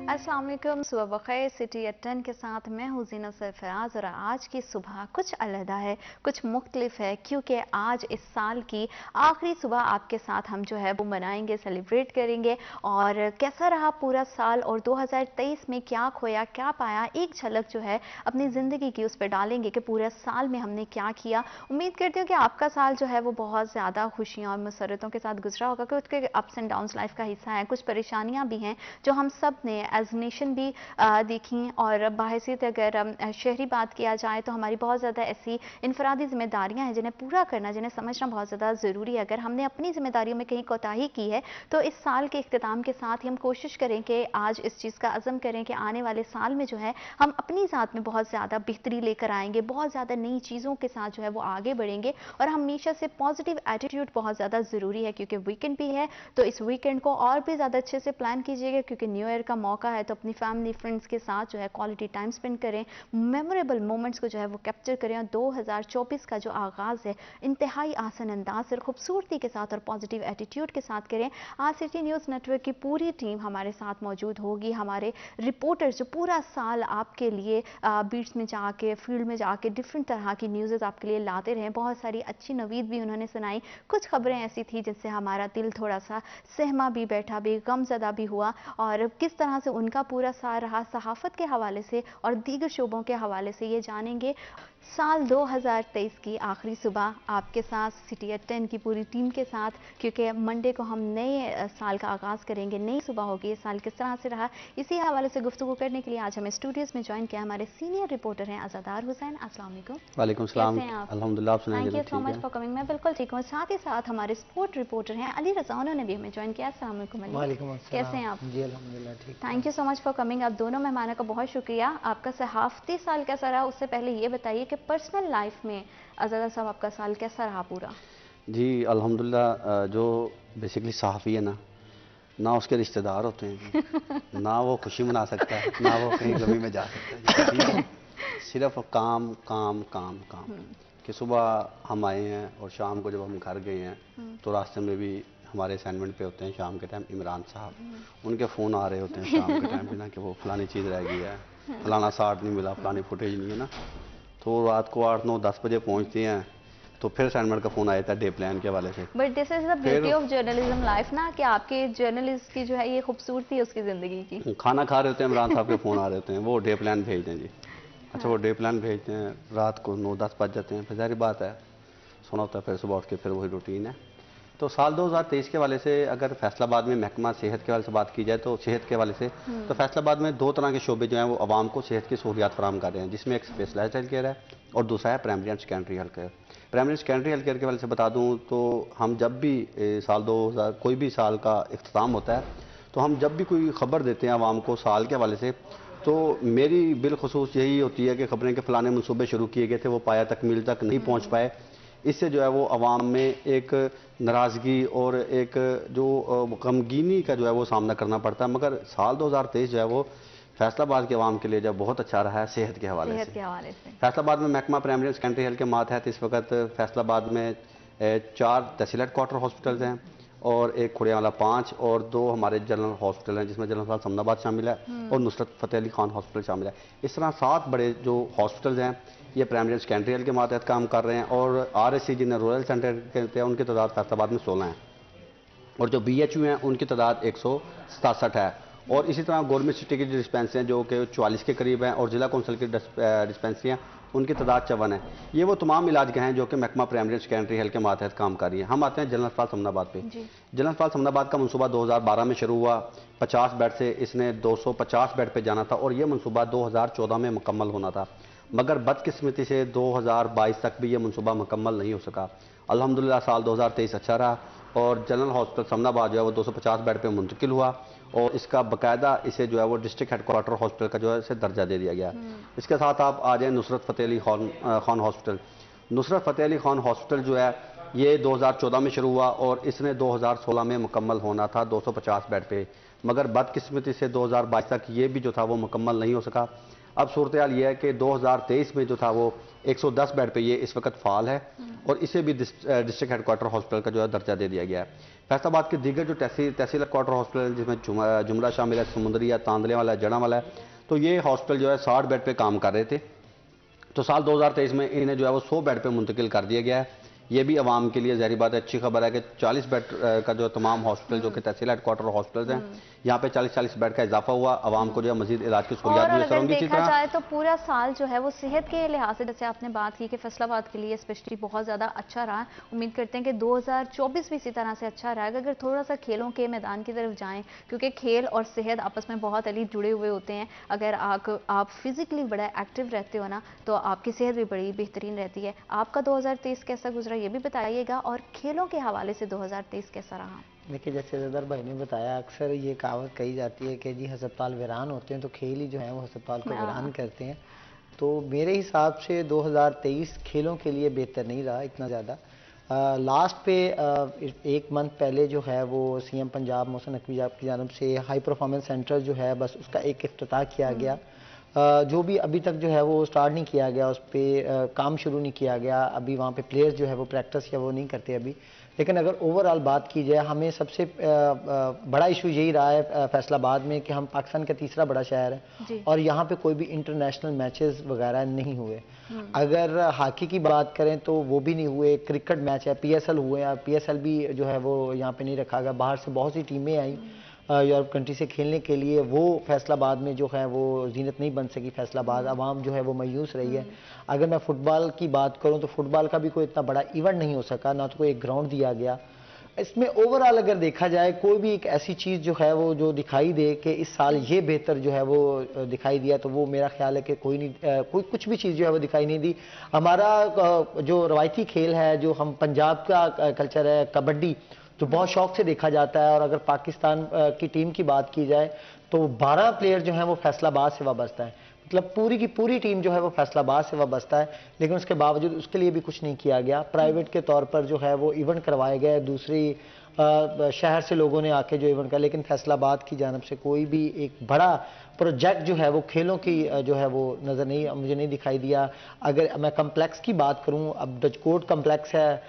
अस्सलाम वालेकुम, सुबह बखैर। सिटी एट 10 के साथ मैं हूँ ज़ीनत सरफराज और आज की सुबह कुछ अलग है, कुछ मुख्तलिफ है, क्योंकि आज इस साल की आखिरी सुबह आपके साथ हम जो है वो मनाएंगे, सेलिब्रेट करेंगे और कैसा रहा पूरा साल और 2023 में क्या खोया क्या पाया, एक झलक जो है अपनी ज़िंदगी की उस पर डालेंगे कि पूरे साल में हमने क्या किया। उम्मीद करती हूँ कि आपका साल जो है वो बहुत ज़्यादा खुशियाँ और मसरतों के साथ गुजरा होगा, क्योंकि उसके अप्स एंड डाउन्स लाइफ का हिस्सा है। कुछ परेशानियाँ भी हैं जो हम सब ने एज नेशन भी देखी, और बाहैसियत अगर शहरी बात किया जाए तो हमारी बहुत ज़्यादा ऐसी इनफरादी जिम्मेदारियां हैं जिन्हें पूरा करना, जिन्हें समझना बहुत ज़्यादा ज़रूरी है। अगर हमने अपनी जिम्मेदारियों में कहीं कोताही की है तो इस साल के इख्तिताम के साथ ही हम कोशिश करें कि आज इस चीज़ का अज़म करें कि आने वाले साल में जो है हम अपनी ज़ात में बहुत ज़्यादा बेहतरी लेकर आएंगे, बहुत ज़्यादा नई चीज़ों के साथ जो है वो आगे बढ़ेंगे। और हमेशा से पॉजिटिव एटीट्यूड बहुत ज़्यादा ज़रूरी है, क्योंकि वीकेंड भी है तो इस वीकेंड को और भी ज़्यादा अच्छे से प्लान कीजिएगा, क्योंकि न्यू ईयर का मौका है। तो अपनी फैमिली फ्रेंड्स के साथ जो है क्वालिटी टाइम स्पेंड करें, मेमोरेबल मोमेंट्स को जो है वो कैप्चर करें और 2024 का जो आगाज़ है इंतहाई आसान अंदाज से, खूबसूरती के साथ और पॉजिटिव एटीट्यूड के साथ करें। आज सिटी न्यूज़ नेटवर्क की पूरी टीम हमारे साथ मौजूद होगी, हमारे रिपोर्टर्स जो पूरा साल आपके लिए बीट्स में जाके, फील्ड में जाके डिफरेंट तरह की न्यूज़ आपके लिए लाते रहे। बहुत सारी अच्छी नवीद भी उन्होंने सुनाई, कुछ खबरें ऐसी थी जिससे हमारा दिल थोड़ा सा सहमा भी, बैठा भी, गमज़दा भी हुआ। और किस तरह से उनका पूरा साल रहा सहाफ़त के हवाले से और दीगर शोबों के हवाले से, ये जानेंगे। साल 2023 की आखिरी सुबह आपके साथ सिटी एट 10 की पूरी टीम के साथ, क्योंकि मंडे को हम नए साल का आगाज़ करेंगे, नई सुबह होगी। ये साल किस तरह से रहा, इसी हवाले से गुफ्तगू करने के लिए आज हमें स्टूडियोज़ में ज्वाइन किया हमारे सीनियर रिपोर्टर हैं अज़ादार हुसैन। अस्सलाम वालेकुम। वालेकुम सलाम। कैसे हैं आप? अल्हम्दुलिल्लाह, आप सुनाइए। थैंक यू जनाब सो ठीक मच है। For coming. मैं बिल्कुल ठीक हूँ। साथ ही साथ हमारे स्पोर्ट रिपोर्टर हैं अली रज़ा, उन्होंने भी हमें ज्वाइन किया। अस्सलाम वालेकुम अली। वालेकुम अस्सलाम। कैसे हैं आप? जी अल्हम्दुलिल्लाह ठीक। Thank you so much for coming. आप दोनों मेहमानों का बहुत शुक्रिया। आपका सहाफ़ती साल कैसा रहा, उससे पहले ये बताइए कि पर्सनल लाइफ में अज़ादा साहब आपका साल कैसा रहा पूरा? जी अल्हम्दुलिल्लाह, जो बेसिकली सहाफ़ी है ना उसके रिश्तेदार होते हैं ना वो खुशी मना सकता है, ना वो कहीं गमी में जा सकता है। ठीक है, सिर्फ काम काम काम काम कि सुबह हम आए हैं और शाम को जब हम घर गए हैं तो रास्ते में भी हमारे असाइनमेंट पे होते हैं शाम के टाइम इमरान साहब, उनके फ़ोन आ रहे होते हैं शाम के टाइम पे ना कि वो फलानी चीज़ रह गई है, फलाना शार्ट नहीं मिला, फलानी फुटेज नहीं है ना। तो रात को 8 9 10 बजे पहुंचते हैं तो फिर असाइनमेंट का फ़ोन आया था डे प्लान के हवाले से। But this is the beauty of journalism life ना, कि आपके जर्नलिस्ट की जो है ये खूबसूरती है उसकी ज़िंदगी की। खाना खा रहे होते हैं, इमरान साहब के फ़ोन आ रहे होते हैं, वो डे प्लान भेज दें जी। अच्छा, वो डे प्लान भेजते हैं, रात को 9 10 बज जाते हैं, फिर ज़ाहिर बात है सोना होता है, फिर सुबह उठ के फिर वही रूटीन है। तो साल 2023 के वाले से अगर फैसलाबाद में महकमा सेहत के वाले से बात की जाए तो सेहत के वाले से तो फैसलाबाद में दो तरह के शोबे जो हैं वो आवाम को सेहत की सहूलियात फराहम कर रहे हैं, जिसमें एक स्पेशलाइज्ड हेल्थ केयर है और दूसरा है primary and secondary health care. Primary secondary health care के वाले से बता दूं तो हम जब भी साल 2000 कोई भी साल का इख्तिताम होता है तो हम जब भी कोई खबर देते हैं आवाम को साल के हवाले से, तो मेरी बिलखसूस यही होती है कि खबरें के फलाने मनसूबे शुरू किए गए थे वो पाया तकमील तक नहीं पहुँच पाए। इससे जो है वो आवाम में एक नाराज़गी और एक जो गमगीनी का जो है वो सामना करना पड़ता है। मगर साल 2023 जो है वो फैसलाबाद के आवाम के लिए जब बहुत अच्छा रहा है सेहत के हवाले से। फैसलाबाद में महकमा प्राइमरी सेकेंडरी हेल्थ के मातहत इस वक्त फैसलाबाद में 4 तहसील हेडक्वार्टर हॉस्पिटल्स हैं और एक खुड़ियावाला 5 और 2 हमारे जनरल हॉस्पिटल हैं, जिसमें जनरल अस्पताल समनाबाद शामिल है और नुसरत फ़तेह अली खान हॉस्पिटल शामिल है। इस तरह 7 बड़े जो हॉस्पिटल्स हैं ये प्राइमरी एंड सेकेंडरी हेल्थ के मातहत काम कर रहे हैं और RSC जिन्हें रूरल सेंटर कहते हैं उनकी तादाद फैसलाबाद में 16 है और जो BHU हैं उनकी तादाद 167 है। और इसी तरह गवर्नमेंट सिटी की जो डिस्पेंसरी हैं जो कि 44 के करीब हैं और ज़िला कौंसिल की डिस्पेंसरी हैं उनकी तादाद 54 है। ये वो तमाम इलाज हैं जो कि महकमा प्राइमरी एंड सेकेंडरी हेल्थ के मातहत काम कर रही है। हम आते हैं जनरल अस्पताल समनाबाद पे। जनरल अस्पताल समनाबाद का मनसूबा 2012 में शुरू हुआ, 50 बेड से इसने 250 बेड पे जाना था और ये मनसूबा 2014 में मुकम्मल होना था, मगर बदकिस्मती से 2022 तक भी ये मनसूबा मुकम्मल नहीं हो सका। अल्हम्दुलिल्लाह साल 2023 अच्छा रहा और जनरल हॉस्पिटल समनाबाद जो है वो 250 बेड पे मुंतकिल हुआ और इसका बाकायदा इसे जो है वो डिस्ट्रिक्ट हेडक्वार्टर हॉस्पिटल का जो है इसे दर्जा दे दिया गया। इसके साथ आप आ जाएँ नुसरत फ़तेह अली खान हॉस्पिटल। नुसरत फ़तेह अली खान हॉस्पिटल जो है ये 2014 में शुरू हुआ और इसने 2016 में मुकम्मल होना था 250 बेड पे, मगर बदकिस्मती से 2022 तक ये भी जो था वो मुकम्मल नहीं हो सका। अब सूरत हाल ये है कि 2023 में जो था वो 110 बेड पे ये इस वक्त फाल है और इसे भी डिस्ट्रिक्ट हेडक्वार्टर हॉस्पिटल का जो है दर्जा दे दिया गया है। फैसलाबाद के दीगर जो तहसील हेडक्वार्टर हॉस्पिटल जिसमें जुमला शामिल है, समुंदरी है, तांदले वाला है, जड़ा वाला है, तो ये हॉस्पिटल जो है 60 बेड पे काम कर रहे थे। तो साल 2023 में इन्हें जो है वो 100 बेड पे मुंतकिल कर दिया गया है। ये भी आवाम के लिए ज़ाहिर बात है अच्छी खबर है कि 40 बेड का जो तमाम हॉस्पिटल जो कि तहसील हेडक्वार्टर हॉस्पिटल्स हैं, यहाँ पे 40-40 बेड का इजाफा हुआ। आवाम को जो है मजीद इलाज की सहूलियात और मिल अगर होंगी। इसी देखा तरह जाए तो पूरा साल जो है वो सेहत के लिहाज से, जैसे आपने बात की कि फैसलाबाद के लिए स्पेशली बहुत ज़्यादा अच्छा रहा। उम्मीद करते हैं कि 2024 भी इसी तरह से अच्छा रहेगा। अगर थोड़ा सा खेलों के मैदान की तरफ जाएं, क्योंकि खेल और सेहत आपस में बहुत अली जुड़े हुए होते हैं। अगर आप फिजिकली बड़ा एक्टिव रहते हो ना, तो आपकी सेहत भी बड़ी बेहतरीन रहती है। आपका 2023 कैसा गुजरा ये भी बताइएगा, और खेलों के हवाले से 2023 कैसा रहा? देखिए, जैसे जदर भाई ने बताया, अक्सर ये कहावत कही जाती है कि जी हस्पताल वीरान होते हैं तो खेल ही जो है वो हस्पताल को वीरान करते हैं। तो मेरे हिसाब से 2023 खेलों के लिए बेहतर नहीं रहा इतना ज़्यादा। लास्ट पे एक मंथ पहले जो है वो सीएम पंजाब मोहसिन नकवी साहब की जानब से हाई परफॉर्मेंस सेंटर जो है बस उसका एक इफ्तिताह किया गया। जो भी अभी तक जो है वो स्टार्ट नहीं किया गया, उस पर काम शुरू नहीं किया गया। अभी वहाँ पे प्लेयर्स जो है वो प्रैक्टिस या वो नहीं करते अभी। लेकिन अगर ओवरऑल बात की जाए, हमें सबसे बड़ा इशू यही रहा है फैसलाबाद में कि हम पाकिस्तान का तीसरा बड़ा शहर है और यहाँ पे कोई भी इंटरनेशनल मैचेस वगैरह नहीं हुए। अगर हॉकी की बात करें तो वो भी नहीं हुए। क्रिकेट मैच है, पीएसएल हुए हैं, पीएसएल भी जो है वो यहाँ पे नहीं रखा गया। बाहर से बहुत सी टीमें आई यूरोप कंट्री से खेलने के लिए, वो फैसलाबाद में जो है वो जीनत नहीं बन सकी। फैसलाबाद आवाम जो है वो मायूस रही है। अगर मैं फुटबॉल की बात करूं तो फुटबॉल का भी कोई इतना बड़ा इवेंट नहीं हो सका, ना तो कोई एक ग्राउंड दिया गया। इसमें ओवरऑल अगर देखा जाए, कोई भी एक ऐसी चीज़ जो है वो जो दिखाई दे कि इस साल ये बेहतर जो है वो दिखाई दिया, तो वो मेरा ख्याल है कि कोई नहीं, कोई कुछ भी चीज़ जो है वो दिखाई नहीं दी। हमारा जो रवायती खेल है, जो हम पंजाब का कल्चर है, कबड्डी, जो बहुत शौक से देखा जाता है, और अगर पाकिस्तान की टीम की बात की जाए तो 12 प्लेयर जो हैं वो फैसलाबाद से वाबस्ता है। मतलब पूरी की पूरी टीम जो है वो फैसलाबाद से वाबस्ता है, लेकिन उसके बावजूद उसके लिए भी कुछ नहीं किया गया। प्राइवेट के तौर पर जो है वो इवेंट करवाए गए, दूसरी शहर से लोगों ने आके जो इवेंट कर, लेकिन फैसलाबाद की जानब से कोई भी एक बड़ा प्रोजेक्ट जो है वो खेलों की जो है वो नज़र नहीं, मुझे नहीं दिखाई दिया। अगर मैं कम्प्लेक्स की बात करूँ, अब डचकोट कम्प्लेक्स है,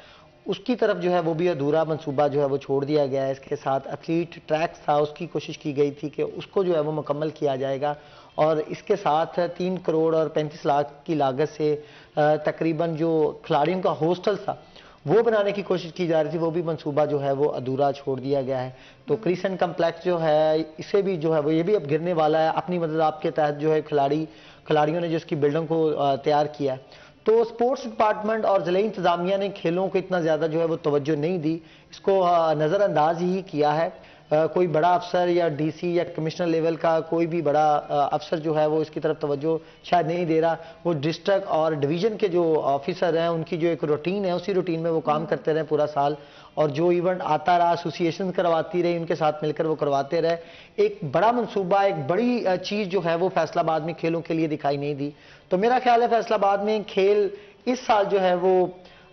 उसकी तरफ जो है वो भी अधूरा मंसूबा जो है वो छोड़ दिया गया है। इसके साथ एथलीट ट्रैक था, उसकी कोशिश की गई थी कि उसको जो है वो मुकम्मल किया जाएगा, और इसके साथ 3 करोड़ और 35 लाख की लागत से तकरीबन जो खिलाड़ियों का हॉस्टल था वो बनाने की कोशिश की जा रही थी, वो भी मंसूबा जो है वो अधूरा छोड़ दिया गया है। तो क्रिसेंट कम्प्लेक्स जो है, इसे भी जो है वो ये भी अब गिरने वाला है। अपनी मदद आपके तहत जो है खिलाड़ियों ने जो इसकी बिल्डिंग को तैयार किया है। तो स्पोर्ट्स डिपार्टमेंट और ज़िला इंतज़ामिया ने खेलों को इतना ज़्यादा जो है वो तवज्जो नहीं दी, इसको नज़रअंदाज ही किया है। कोई बड़ा अफसर या डीसी या कमिश्नर लेवल का कोई भी बड़ा अफसर जो है वो इसकी तरफ तवज्जो शायद नहीं दे रहा। वो डिस्ट्रिक्ट और डिवीज़न के जो ऑफिसर हैं, उनकी जो एक रूटीन है, उसी रूटीन में वो काम करते रहे पूरा साल, और जो इवेंट आता रहा एसोसिएशन करवाती रही, उनके साथ मिलकर वो करवाते रहे। एक बड़ा मंसूबा, एक बड़ी चीज़ जो है वो फैसलाबाद में खेलों के लिए दिखाई नहीं दी। तो मेरा ख्याल है फैसलाबाद में खेल इस साल जो है वो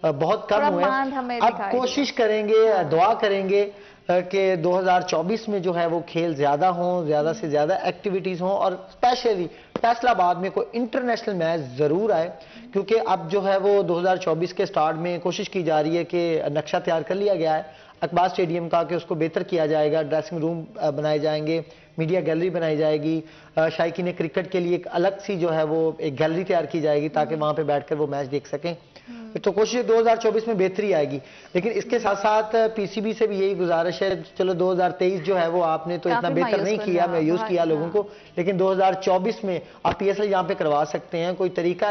बहुत कम हुए। अब कोशिश करेंगे, दुआ करेंगे कि 2024 में जो है वो खेल ज़्यादा हों, ज़्यादा से ज़्यादा एक्टिविटीज़ हों, और स्पेशली फैसलाबाद में कोई इंटरनेशनल मैच ज़रूर आए, क्योंकि अब जो है वो 2024 के स्टार्ट में कोशिश की जा रही है कि नक्शा तैयार कर लिया गया है अकबार स्टेडियम का कि उसको बेहतर किया जाएगा। ड्रेसिंग रूम बनाए जाएंगे, मीडिया गैलरी बनाई जाएगी, शायकीन क्रिकेट के लिए एक अलग सी जो है वो एक गैलरी तैयार की जाएगी ताकि वहाँ पे बैठकर वो मैच देख सकें। तो कोशिश 2024 में बेहतरी आएगी। लेकिन इसके साथ साथ पीसीबी से भी यही गुजारिश है, चलो 2023 जो है वो आपने तो इतना बेहतर नहीं किया, मायूस किया लोगों को, लेकिन 2024 में आप पीएसएल यहाँ पे करवा सकते हैं। कोई तरीका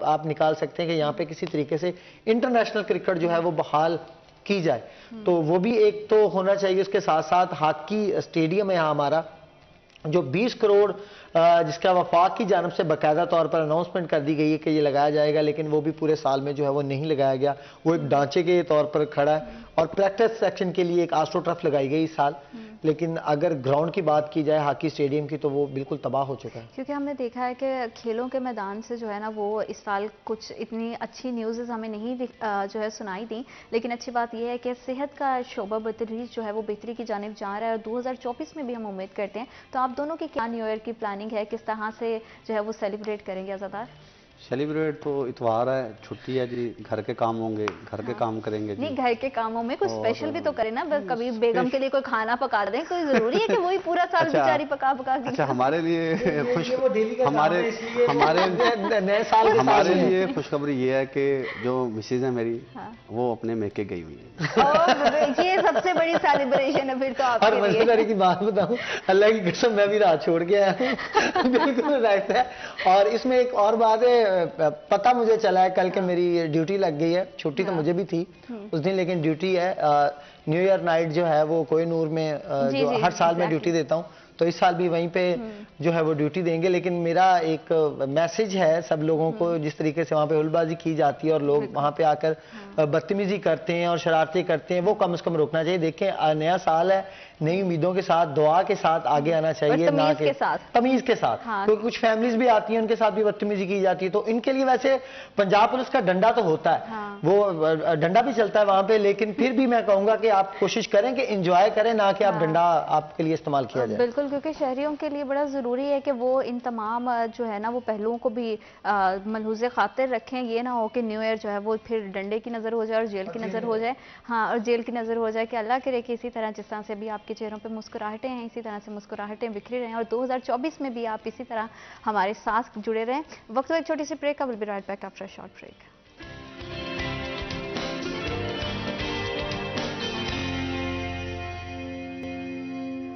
आप निकाल सकते हैं कि यहाँ पे किसी तरीके से इंटरनेशनल क्रिकेट जो है वो बहाल की जाए, तो वो भी एक तो होना चाहिए। उसके साथ साथ हॉकी स्टेडियम है यहाँ हमारा, जो 20 करोड़ जिसका वफाक की जानब से बाकायदा तौर पर अनाउंसमेंट कर दी गई है कि ये लगाया जाएगा, लेकिन वो भी पूरे साल में जो है वो नहीं लगाया गया। वो एक ढांचे के तौर पर खड़ा है, और प्रैक्टिस सेक्शन के लिए एक आस्ट्रो टर्फ लगाई गई इस साल, लेकिन अगर ग्राउंड की बात की जाए हॉकी स्टेडियम की, तो वो बिल्कुल तबाह हो चुका है। क्योंकि हमने देखा है कि खेलों के मैदान से जो है ना वो इस साल कुछ इतनी अच्छी न्यूज़ हमें नहीं जो है सुनाई दी, लेकिन अच्छी बात यह है कि सेहत का शोबा बतदरीज जो है वो बेहतरी की जानिब जा रहा है, और 2024 में भी हम उम्मीद करते हैं। तो आप दोनों की क्या न्यू ईयर की प्लानिंग है, किस तरह से जो है वो सेलिब्रेट करेंगे आज़ादार? सेलिब्रेट तो इतवार है, छुट्टी है जी, घर के काम होंगे, घर के हाँ। काम करेंगे जी। नहीं, घर के कामों में कुछ और स्पेशल भी तो करें ना, बस कभी बेगम के लिए कोई खाना पका दें, कोई जरूरी है कि वही पूरा साल अच्छा, बेचारी पका पका के? अच्छा, हमारे लिए खुश वो डेली का हमारे काम है, इसलिए हमारे नए साल के हमारे साथ लिए खुशखबरी ये है कि जो मिसेज है मेरी, हाँ। वो अपने मेके गई हुई है। ये सबसे बड़ी सेलिब्रेशन है फिर तो और आपके लिए। मजेदारी की बात बताऊं, अल्लाह की कसम मैं भी रात छोड़ के आया हूं। बिल्कुल राइट है। और इसमें एक और बात है, पता मुझे चला है कल के मेरी ड्यूटी लग गई है, छुट्टी तो मुझे भी थी उस दिन, लेकिन ड्यूटी है। न्यू ईयर नाइट जो है वो कोहिनूर में जो हर साल मैं ड्यूटी देता हूं, तो इस साल भी वहीं पे जो है वो ड्यूटी देंगे। लेकिन मेरा एक मैसेज है सब लोगों को, जिस तरीके से वहाँ पे हुलबाजी की जाती है और लोग वहाँ पे आकर बदतमीजी करते हैं और शरारतें करते हैं, वो कम से कम रोकना चाहिए। देखें, नया साल है, नई उम्मीदों के साथ, दुआ के साथ आगे आना चाहिए, ना कि तमीज के साथ। हाँ। क्योंकि कुछ फैमिलीज भी आती हैं, उनके साथ भी बदतमीजी की जाती है, तो इनके लिए वैसे पंजाब पुलिस का डंडा तो होता है। हाँ। वो डंडा भी चलता है वहां पे, लेकिन फिर भी मैं कहूंगा कि आप कोशिश करें कि एंजॉय करें, ना कि आप डंडा आपके लिए इस्तेमाल किया जाए। बिल्कुल, क्योंकि शहरियों के लिए बड़ा ज़रूरी है कि वो इन तमाम जो है ना वो पहलुओं को भी मलहूज़े खातिर रखें। ये ना हो कि न्यू ईयर जो है वो फिर डंडे की नज़र हो जाए और जेल की नज़र हो जाए। हाँ, और जेल की नज़र हो जाए। कि अल्लाह करे कि इसी तरह जिस तरह से भी आपके चेहरों पे मुस्कुराहटें हैं, इसी तरह से मुस्कुराहटें बिखरी रहें, और 2024 में भी आप इसी तरह हमारे साथ जुड़े रहें। वक्त एक छोटी सी ब्रेक का, will be right back after a short break.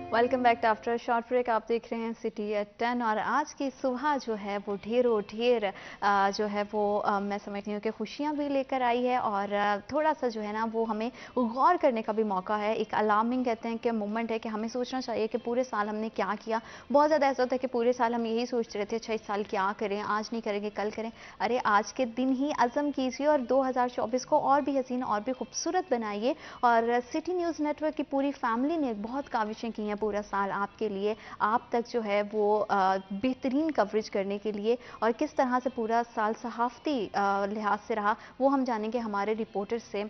Welcome back to after short break. आप देख रहे हैं सिटी एट 10, और आज की सुबह जो है वो ढेरों ढेर जो है वो मैं समझती हूँ कि खुशियाँ भी लेकर आई है, और थोड़ा सा जो है ना वो हमें गौर करने का भी मौका है। एक अलार्मिंग कहते हैं कि मोमेंट है कि हमें सोचना चाहिए कि पूरे साल हमने क्या किया। बहुत ज़्यादा ऐसा होता है कि पूरे साल हम यही सोचते रहते हैं, अच्छा इस साल क्या करें, आज नहीं करेंगे कल करें। अरे आज के दिन ही अज़म कीजिए और 2024 को और भी हसीन और भी खूबसूरत बनाइए। और सिटी न्यूज़ नेटवर्क की पूरी फैमिली ने बहुत काविशें की हैं पूरा साल आपके लिए, आप तक जो है वो बेहतरीन कवरेज करने के लिए। और किस तरह से पूरा साल सहाफ़ती लिहाज से रहा वो हम जानेंगे हमारे रिपोर्टर से।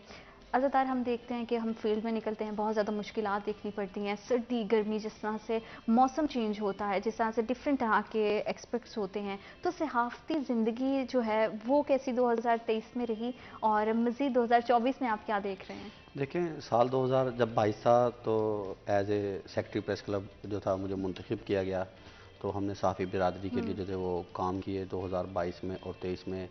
अज़ादार, हम देखते हैं कि हम फील्ड में निकलते हैं, बहुत ज़्यादा मुश्किलात देखनी पड़ती हैं, सर्दी गर्मी, जिस तरह से मौसम चेंज होता है, जिस तरह से डिफरेंट तरह के एक्सपेक्ट्स होते हैं। तो सहाफ़ती ज़िंदगी जो है वो कैसी 2023 में रही, और मज़ीद 2024 में आप क्या देख रहे हैं? देखें, साल 2022 था तो as a secretary press club जो था मुझे मुंतखब किया गया, तो हमने साफ़ी बिरादरी के लिए जो थे वो काम किए 2022 में और 23 में।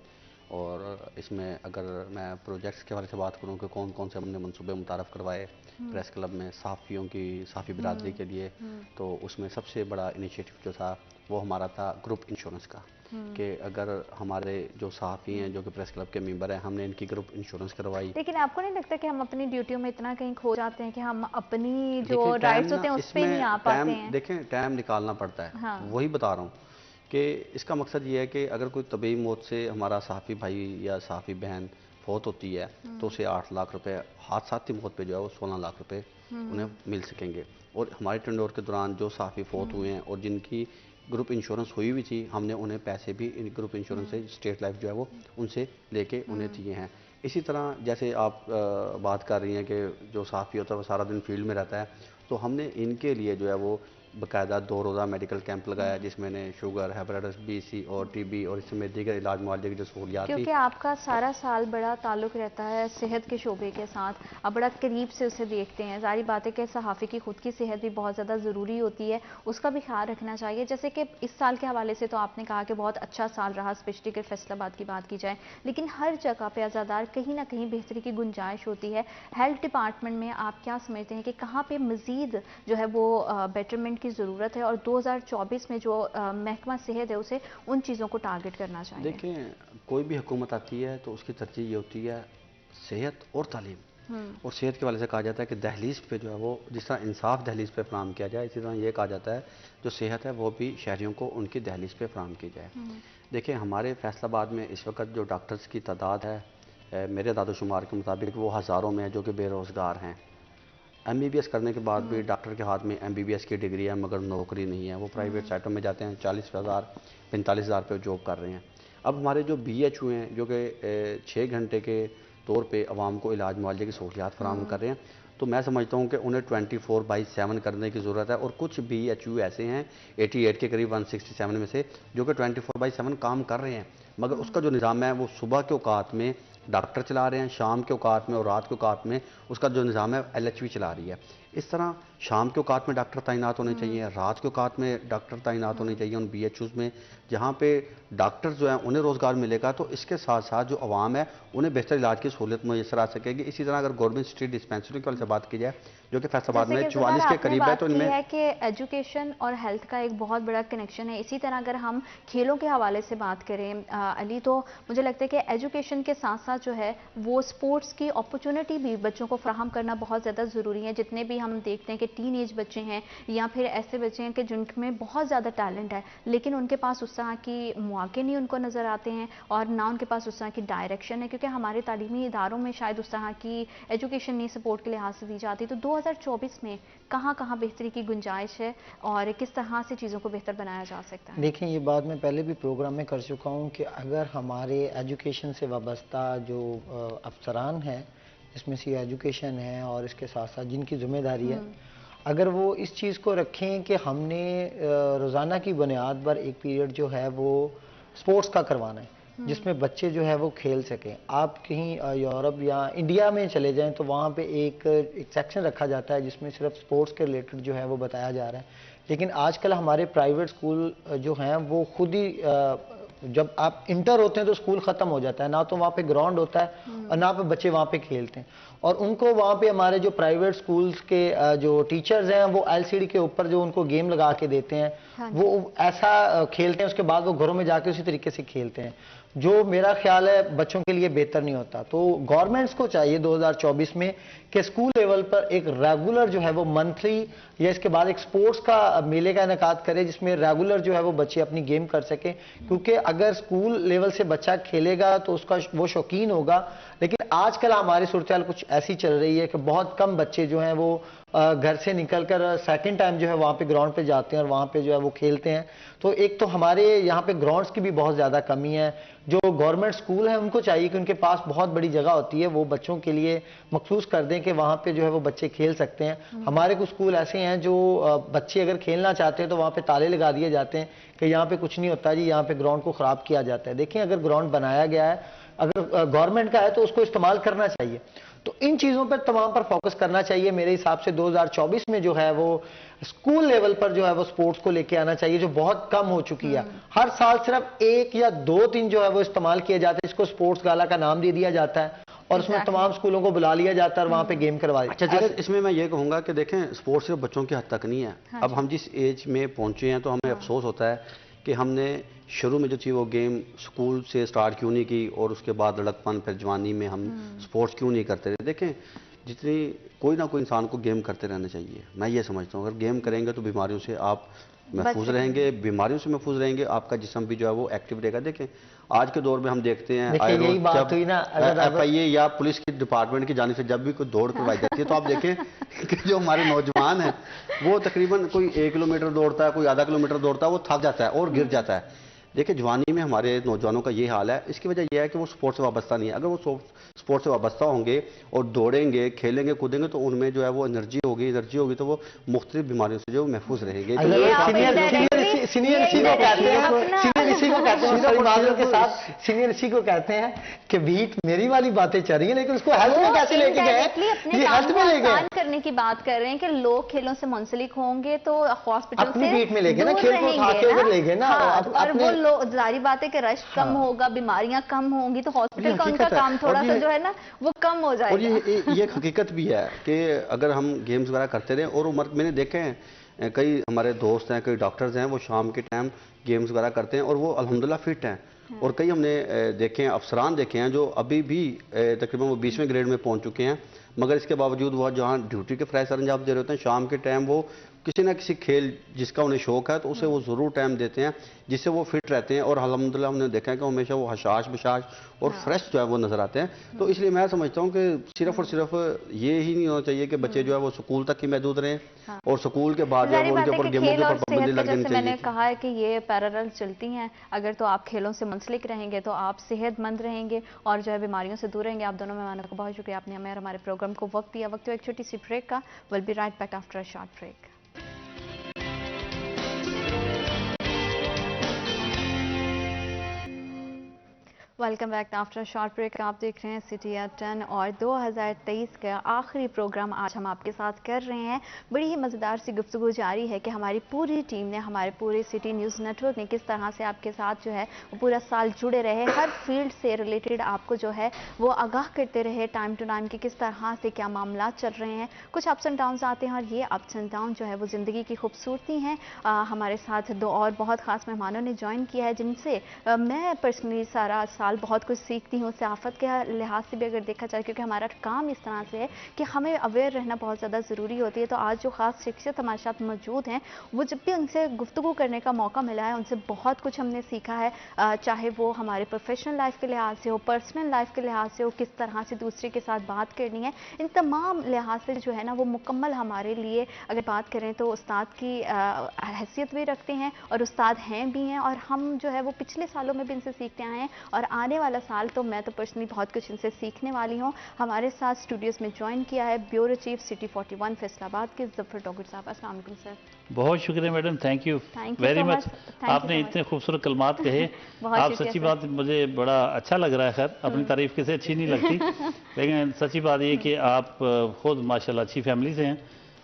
और इसमें अगर मैं प्रोजेक्ट्स के हवाले से बात करूं कि कौन कौन से हमने मनसूबे मुतारफ़ करवाए प्रेस क्लब में साफ़ियों की, साफ़ी बिरादरी के लिए, तो उसमें सबसे बड़ा इनिशिएटिव जो था वो हमारा था ग्रुप इंश्योरेंस का। कि अगर हमारे जो सहाफ़ी हैं जो कि प्रेस क्लब के मेंबर हैं, हमने इनकी ग्रुप इंश्योरेंस करवाई। लेकिन आपको नहीं लगता कि हम अपनी ड्यूटियों में इतना कहीं खो जाते हैं कि हम अपनी जो राइट्स होते हैं उस पर नहीं आ पाते हैं? देखें, टाइम निकालना पड़ता है। हाँ। वही बता रहा हूँ कि इसका मकसद ये है कि अगर कोई तबी मौत से हमारा सहाफ़ी भाई या सहाफ़ी बहन फौत होती है तो उसे 8 लाख रुपए, हादसाती मौत पे जो है वो 16 लाख रुपए उन्हें मिल सकेंगे। और हमारे टेंडर के दौरान जो सहाफ़ी फौत हुए हैं और जिनकी ग्रुप इंश्योरेंस हुई हुई थी, हमने उन्हें पैसे भी इन ग्रुप इंश्योरेंस से स्टेट लाइफ जो है वो उनसे लेके उन्हें दिए हैं। इसी तरह जैसे आप बात कर रही हैं कि जो सहाफ़ी होता है वो सारा दिन फील्ड में रहता है, तो हमने इनके लिए जो है वो बाकायदा 2 रोज़ा मेडिकल कैंप लगाया, जिसमें ने शुगर, हेपेटाइटिस बी, सी और टीबी और इसमें दीगर इलाज मुआवजे की जो सहूलियात थी। क्योंकि आपका सारा साल बड़ा ताल्लुक़ रहता है सेहत के शोबे के साथ, आप बड़ा करीब से उसे देखते हैं। ज़ाहिर बात है कि सहाफ़ी की खुद की सेहत भी बहुत ज़्यादा ज़रूरी होती है, उसका भी ख्याल रखना चाहिए। जैसे कि इस साल के हवाले से तो आपने कहा कि बहुत अच्छा साल रहा, स्पेशली अगर फैसलाबाद की बात की जाए, लेकिन हर जगह पे आज़ादार कहीं ना कहीं बेहतरी की गुंजाइश होती है। हेल्थ डिपार्टमेंट में आप क्या समझते हैं कि कहाँ पे मज़ीद जो है वो बेटरमेंट की ज़रूरत है, और 2024 में जो महकमा सेहत है उसे उन चीज़ों को टारगेट करना चाहिए? देखें, कोई भी हुकूमत आती है तो उसकी तरजीह ये होती है सेहत और तालीम। और सेहत के वाले से कहा जाता है कि दहलीज पे जो है वो जिस तरह इंसाफ दहलीज पे फराम किया जाए, इसी तरह ये कहा जाता है जो सेहत है वो भी शहरियों को उनकी दहलीज पे फराम की जाए। देखिए, हमारे फैसलाबाद में इस वक्त जो डॉक्टर्स की तादाद है, मेरे दादोशुमार के मुताबिक वो हज़ारों में है जो कि बेरोज़गार हैं। MBBS करने के बाद भी डॉक्टर के हाथ में MBBS की डिग्री है मगर नौकरी नहीं है। वो प्राइवेट साइटों में जाते हैं, 40,000 45,000 पे जॉब कर रहे हैं। अब हमारे जो BHU हैं जो कि 6 घंटे के तौर पे आवाम को इलाज मुआवजे की सहूलियात फराहम कर रहे हैं, तो मैं समझता हूँ कि उन्हें 24/7 करने की ज़रूरत है। और कुछ BHU ऐसे हैं 88 के करीब 167 में से जो कि 24/7 काम कर रहे हैं, मगर उसका जो निज़ाम है वो सुबह के औकात में डॉक्टर चला रहे हैं, शाम के औकात में और रात के औकात में उसका जो निज़ाम है LHV चला रही है। इस तरह शाम के औकात में डॉक्टर तैनात होने चाहिए, रात के औकात में डॉक्टर तैनात होने चाहिए उन BHUs में, जहाँ पे डॉक्टर जो हैं उन्हें रोज़गार मिलेगा तो इसके साथ साथ जो आवाम है उन्हें बेहतर इलाज की सहूलियत मैसर आ सकेगी। इसी तरह अगर गवर्नमेंट स्ट्रीट डिस्पेंसरी की बात की जाए जो कि फैसलाबाद में 44 के करीब है, तो इनमें है कि एजुकेशन और हेल्थ का एक बहुत बड़ा कनेक्शन है। इसी तरह अगर हम खेलों के हवाले से बात करें अली, तो मुझे लगता है कि एजुकेशन के साथ साथ जो है वो स्पोर्ट्स की अपॉर्चुनिटी भी बच्चों को फराहम करना बहुत ज़्यादा ज़रूरी है। जितने भी हम देखते हैं कि टीन एज बच्चे हैं या फिर ऐसे बच्चे हैं कि जिनमें बहुत ज़्यादा टैलेंट है लेकिन उनके पास उस तरह की मौके नहीं उनको नज़र आते हैं और ना उनके पास उस तरह की डायरेक्शन है, क्योंकि हमारे तालीमी इदारों में शायद उस तरह की एजुकेशन नहीं सपोर्ट के लिहाज से दी जाती। तो 2024 में कहाँ कहाँ बेहतरी की गुंजाइश है और किस तरह से चीज़ों को बेहतर बनाया जा सकता है? देखिए, ये बात मैं पहले भी प्रोग्राम में कर चुका हूँ कि अगर हमारे एजुकेशन से वाबस्ता जो अफसरान हैं, इसमें से एजुकेशन है और इसके साथ साथ जिनकी जिम्मेदारी है, अगर वो इस चीज़ को रखें कि हमने रोज़ाना की बुनियाद पर एक पीरियड जो है वो स्पोर्ट्स का करवाना है जिसमें बच्चे जो है वो खेल सकें। आप कहीं यूरोप या इंडिया में चले जाएं तो वहाँ पे एक सेक्शन रखा जाता है जिसमें सिर्फ स्पोर्ट्स के रिलेटेड जो है वो बताया जा रहा है। लेकिन आजकल हमारे प्राइवेट स्कूल जो हैं वो खुद ही जब आप इंटर होते हैं तो स्कूल ख़त्म हो जाता है, ना तो वहाँ पे ग्राउंड होता है और ना पे बच्चे वहाँ पे खेलते हैं। और उनको वहाँ पे हमारे जो प्राइवेट स्कूल्स के जो टीचर्स हैं वो LCD के ऊपर जो उनको गेम लगा के देते हैं, हाँ, वो ऐसा खेलते हैं, उसके बाद वो घरों में जाके उसी तरीके से खेलते हैं, जो मेरा ख्याल है बच्चों के लिए बेहतर नहीं होता। तो गवर्नमेंट्स को चाहिए 2024 में कि स्कूल लेवल पर एक रेगुलर जो है वो मंथली या इसके बाद एक स्पोर्ट्स का मेले का इनेकाद करे जिसमें रेगुलर जो है वो बच्चे अपनी गेम कर सकें, क्योंकि अगर स्कूल लेवल से बच्चा खेलेगा तो उसका वो शौकीन होगा। लेकिन आजकल हमारी सूरत कुछ ऐसी चल रही है कि बहुत कम बच्चे जो हैं वो घर से निकलकर सेकंड टाइम जो है वहाँ पे ग्राउंड पे जाते हैं और वहाँ पे जो है वो खेलते हैं। तो एक तो हमारे यहाँ पे ग्राउंड्स की भी बहुत ज़्यादा कमी है। जो गवर्नमेंट स्कूल है उनको चाहिए कि उनके पास बहुत बड़ी जगह होती है, वो बच्चों के लिए मखसूस कर दें कि वहाँ पे जो है वो बच्चे खेल सकते हैं। हमारे कुछ स्कूल ऐसे हैं जो बच्चे अगर खेलना चाहते हैं तो वहाँ पे ताले लगा दिए जाते हैं कि यहाँ पे कुछ नहीं होता जी, यहाँ पे ग्राउंड को ख़राब किया जाता है। देखिए, अगर ग्राउंड बनाया गया है, अगर गवर्नमेंट का है तो उसको इस्तेमाल करना चाहिए। तो इन चीज़ों पर तमाम पर फोकस करना चाहिए। मेरे हिसाब से 2024 में जो है वो स्कूल लेवल पर जो है वो स्पोर्ट्स को लेके आना चाहिए, जो बहुत कम हो चुकी है। हर साल सिर्फ 1 या 2-3 जो है वो इस्तेमाल किए जाते हैं, इसको स्पोर्ट्स गाला का नाम दे दिया जाता है और उसमें तमाम स्कूलों को बुला लिया जाता है और वहाँ पे गेम करवाए। अच्छा, इसमें मैं ये कहूँगा कि देखें, स्पोर्ट्स सिर्फ बच्चों की हद तक नहीं है। अब हम जिस एज में पहुँचे हैं तो हमें अफसोस होता है कि हमने शुरू में जो थी वो गेम स्कूल से स्टार्ट क्यों नहीं की और उसके बाद लड़कपन फिर जवानी में हम स्पोर्ट्स क्यों नहीं करते रहे। देखें, जितनी कोई ना कोई इंसान को गेम करते रहना चाहिए, मैं ये समझता हूँ। अगर गेम करेंगे तो बीमारियों से आप महफूज रहेंगे, बीमारियों से महफूज रहेंगे, आपका जिस्म भी जो है वो एक्टिव रहेगा। देखें, आज के दौर में हम देखते हैं यही बात हुई ना, FIA या पुलिस की डिपार्टमेंट की जानिब से जब भी कोई दौड़ करवाई जाती है तो आप देखें कि जो हमारे नौजवान हैं वो तकरीबन कोई 1 किलोमीटर दौड़ता है, कोई आधा किलोमीटर दौड़ता है, वो थक जाता है और गिर जाता है। देखिए, जवानी में हमारे नौजवानों का ये हाल है। इसकी वजह यह है कि वो स्पोर्ट्स से वाबस्ता नहीं है। अगर वो स्पोर्ट्स से वाबस्ता होंगे और दौड़ेंगे, खेलेंगे, कूदेंगे तो उनमें जो है वो एनर्जी होगी तो वो मुख्तलिफ बीमारियों से जो महफूज रहेंगे। सीनियर इसी को कहते हैं कि बीट मेरी वाली बातें चल रही है, लेकिन उसको हेल्थ में कैसे लेके गए? ये हेल्थ में ले गए, करने की बात कर रहे हैं कि लोग खेलों से मुंसलिक होंगे तो हॉस्पिटल से बीट में लेके ना, खेल को उठा के उधर ले गए ना। और वो लोग, जारी बात है कि रश कम होगा, बीमारियां कम होंगी तो हॉस्पिटल का उनका काम थोड़ा सा जो है ना वो कम हो जाएगा। और ये हकीकत भी है कि अगर हम गेम्स वगैरह करते रहे, और उम्र मैंने देखे हैं कई हमारे दोस्त हैं, कई डॉक्टर्स हैं, वो शाम के टाइम गेम्स वगैरह करते हैं और वो अल्हम्दुलिल्लाह फिट हैं। और कई हमने देखे हैं, अफसरान देखे हैं जो अभी भी तकरीबन वो 20वें ग्रेड में पहुंच चुके हैं, मगर इसके बावजूद वो जहाँ ड्यूटी के फ़राइज़ सर अंजाम दे रहे होते हैं, शाम के टाइम वो किसी ना किसी खेल जिसका उन्हें शौक है तो उसे वो ज़रूर टाइम देते हैं, जिससे वो फिट रहते हैं। और अल्हम्दुलिल्लाह हमने देखा है कि हमेशा वो हशाश बशाश और फ्रेश जो है वो नज़र आते हैं। तो इसलिए मैं समझता हूँ कि सिर्फ और सिर्फ ये ही नहीं होना चाहिए कि बच्चे जो है वो स्कूल तक ही महदूद रहें, और स्कूल के बाद जो है जारी वो बात उनके है ऊपर कि गेमों खेल के और ऊपर पाबंदी सेहत का लग जानी जैसे मैंने चाहिए। कहा है कि ये पैरेलल चलती हैं। अगर तो आप खेलों से मुंसलिक रहेंगे तो आप सेहतमंद रहेंगे और जो है बीमारियों से दूर रहेंगे। आप दोनों मेहमानों का बहुत शुक्रिया, आपने हमें और हमारे प्रोग्राम को वक्त दिया। वक्त एक छोटी सी ब्रेक का। Will be right back after a short break. Welcome back after short break. आप देख रहे हैं सिटी एट 10 और 2023 का आखिरी प्रोग्राम आज हम आपके साथ कर रहे हैं। बड़ी ही मज़ेदार सी गुफ्तगू जारी है कि हमारी पूरी टीम ने, हमारे पूरे सिटी न्यूज़ नेटवर्क ने किस तरह से आपके साथ जो है वो पूरा साल जुड़े रहे, हर फील्ड से रिलेटेड आपको जो है वो आगाह करते रहे टाइम टू टाइम कि किस तरह से क्या मामला चल रहे हैं। कुछ अप्स एंड डाउन्स आते हैं और ये अप्स एंड डाउन जो है वो ज़िंदगी की खूबसूरती हैं। हमारे साथ दो और बहुत ख़ास मेहमानों ने ज्वाइन किया है जिनसे मैं पर्सनली सारा साल बहुत कुछ सीखती हूँ। सियासत के लिहाज से भी अगर देखा जाए, क्योंकि हमारा काम इस तरह से है कि हमें अवेयर रहना बहुत ज़्यादा ज़रूरी होती है। तो आज जो ख़ास शख्सियत हमारे साथ मौजूद हैं, वो जब भी उनसे गुफ्तगू करने का मौका मिला है उनसे बहुत कुछ हमने सीखा है। चाहे वो हमारे प्रोफेशनल लाइफ के लिहाज से हो, पर्सनल लाइफ के लिहाज से हो, किस तरह से दूसरे के साथ बात करनी है, इन तमाम लिहाज से जो है ना वो मुकम्मल हमारे लिए अगर बात करें तो उस्ताद की हैसियत भी रखते हैं और उस्ताद हैं भी हैं। और हम जो है वो पिछले सालों में भी इनसे सीखते आए हैं और आने वाला साल तो मैं तो पर्सनली बहुत कुछ इनसे सीखने वाली हूँ। हमारे साथ स्टूडियोज़ में ज्वाइन किया है ब्यूरो चीफ सिटी 41 फैसलाबाद के ज़फ़र टोगर साहब। अस्सलाम वालेकुम सर। बहुत शुक्रिया madam, thank you very so much. much. आपने इतने खूबसूरत कलमात कहे। बहुत आप शुक्रिया सच्ची सर। बात मुझे बड़ा अच्छा लग रहा है। खैर अपनी तारीफ किसे अच्छी नहीं लगती, लेकिन सच्ची बात ये कि आप खुद माशाल्लाह अच्छी फैमिली से हैं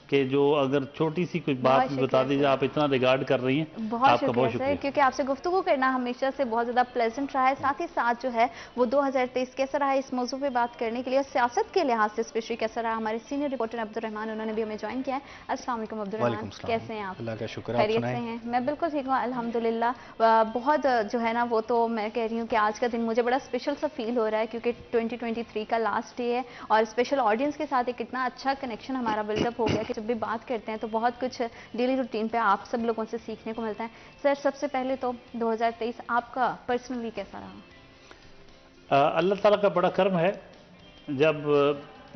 कि जो अगर छोटी सी कोई बात भी बता दीजिए आप इतना रिगार्ड कर रही हैं। बहुत आपका शुक्रिया बहुत सर, शुक्रिया। क्योंकि आपसे गुफ्तगू करना हमेशा से बहुत ज़्यादा प्लेजेंट रहा है। साथ ही साथ जो है वो 2023 कैसा रहा है इस मौजू पे बात करने के लिए और सियासत के लिहाज से स्पेशली कैसा रहा, हमारे सीनियर रिपोर्टर अब्दुर्रहमान उन्होंने भी हमें ज्वाइन किया है। अस्सलाम वालेकुम अब्दुर्रहमान, कैसे हैं आप? अल्लाह का शुक्र, आप खैरियत से सुनाएं। हैं? मैं बिल्कुल ठीक हूँ अल्हम्दुलिल्लाह। बहुत जो है ना वो तो मैं कह रही हूँ कि आज का दिन मुझे बड़ा स्पेशल सा फील हो रहा है क्योंकि 2023 का लास्ट डे है और स्पेशल ऑडियंस के साथ एक इतना अच्छा कनेक्शन हमारा बिल्डअप हो गया कि जब भी बात करते हैं तो बहुत कुछ डेली रूटीन पे आप सब लोगों से सीखने को मिलता है। सर सबसे पहले तो 2023 आपका पर्सनली कैसा रहा? अल्लाह ताला का बड़ा कर्म है जब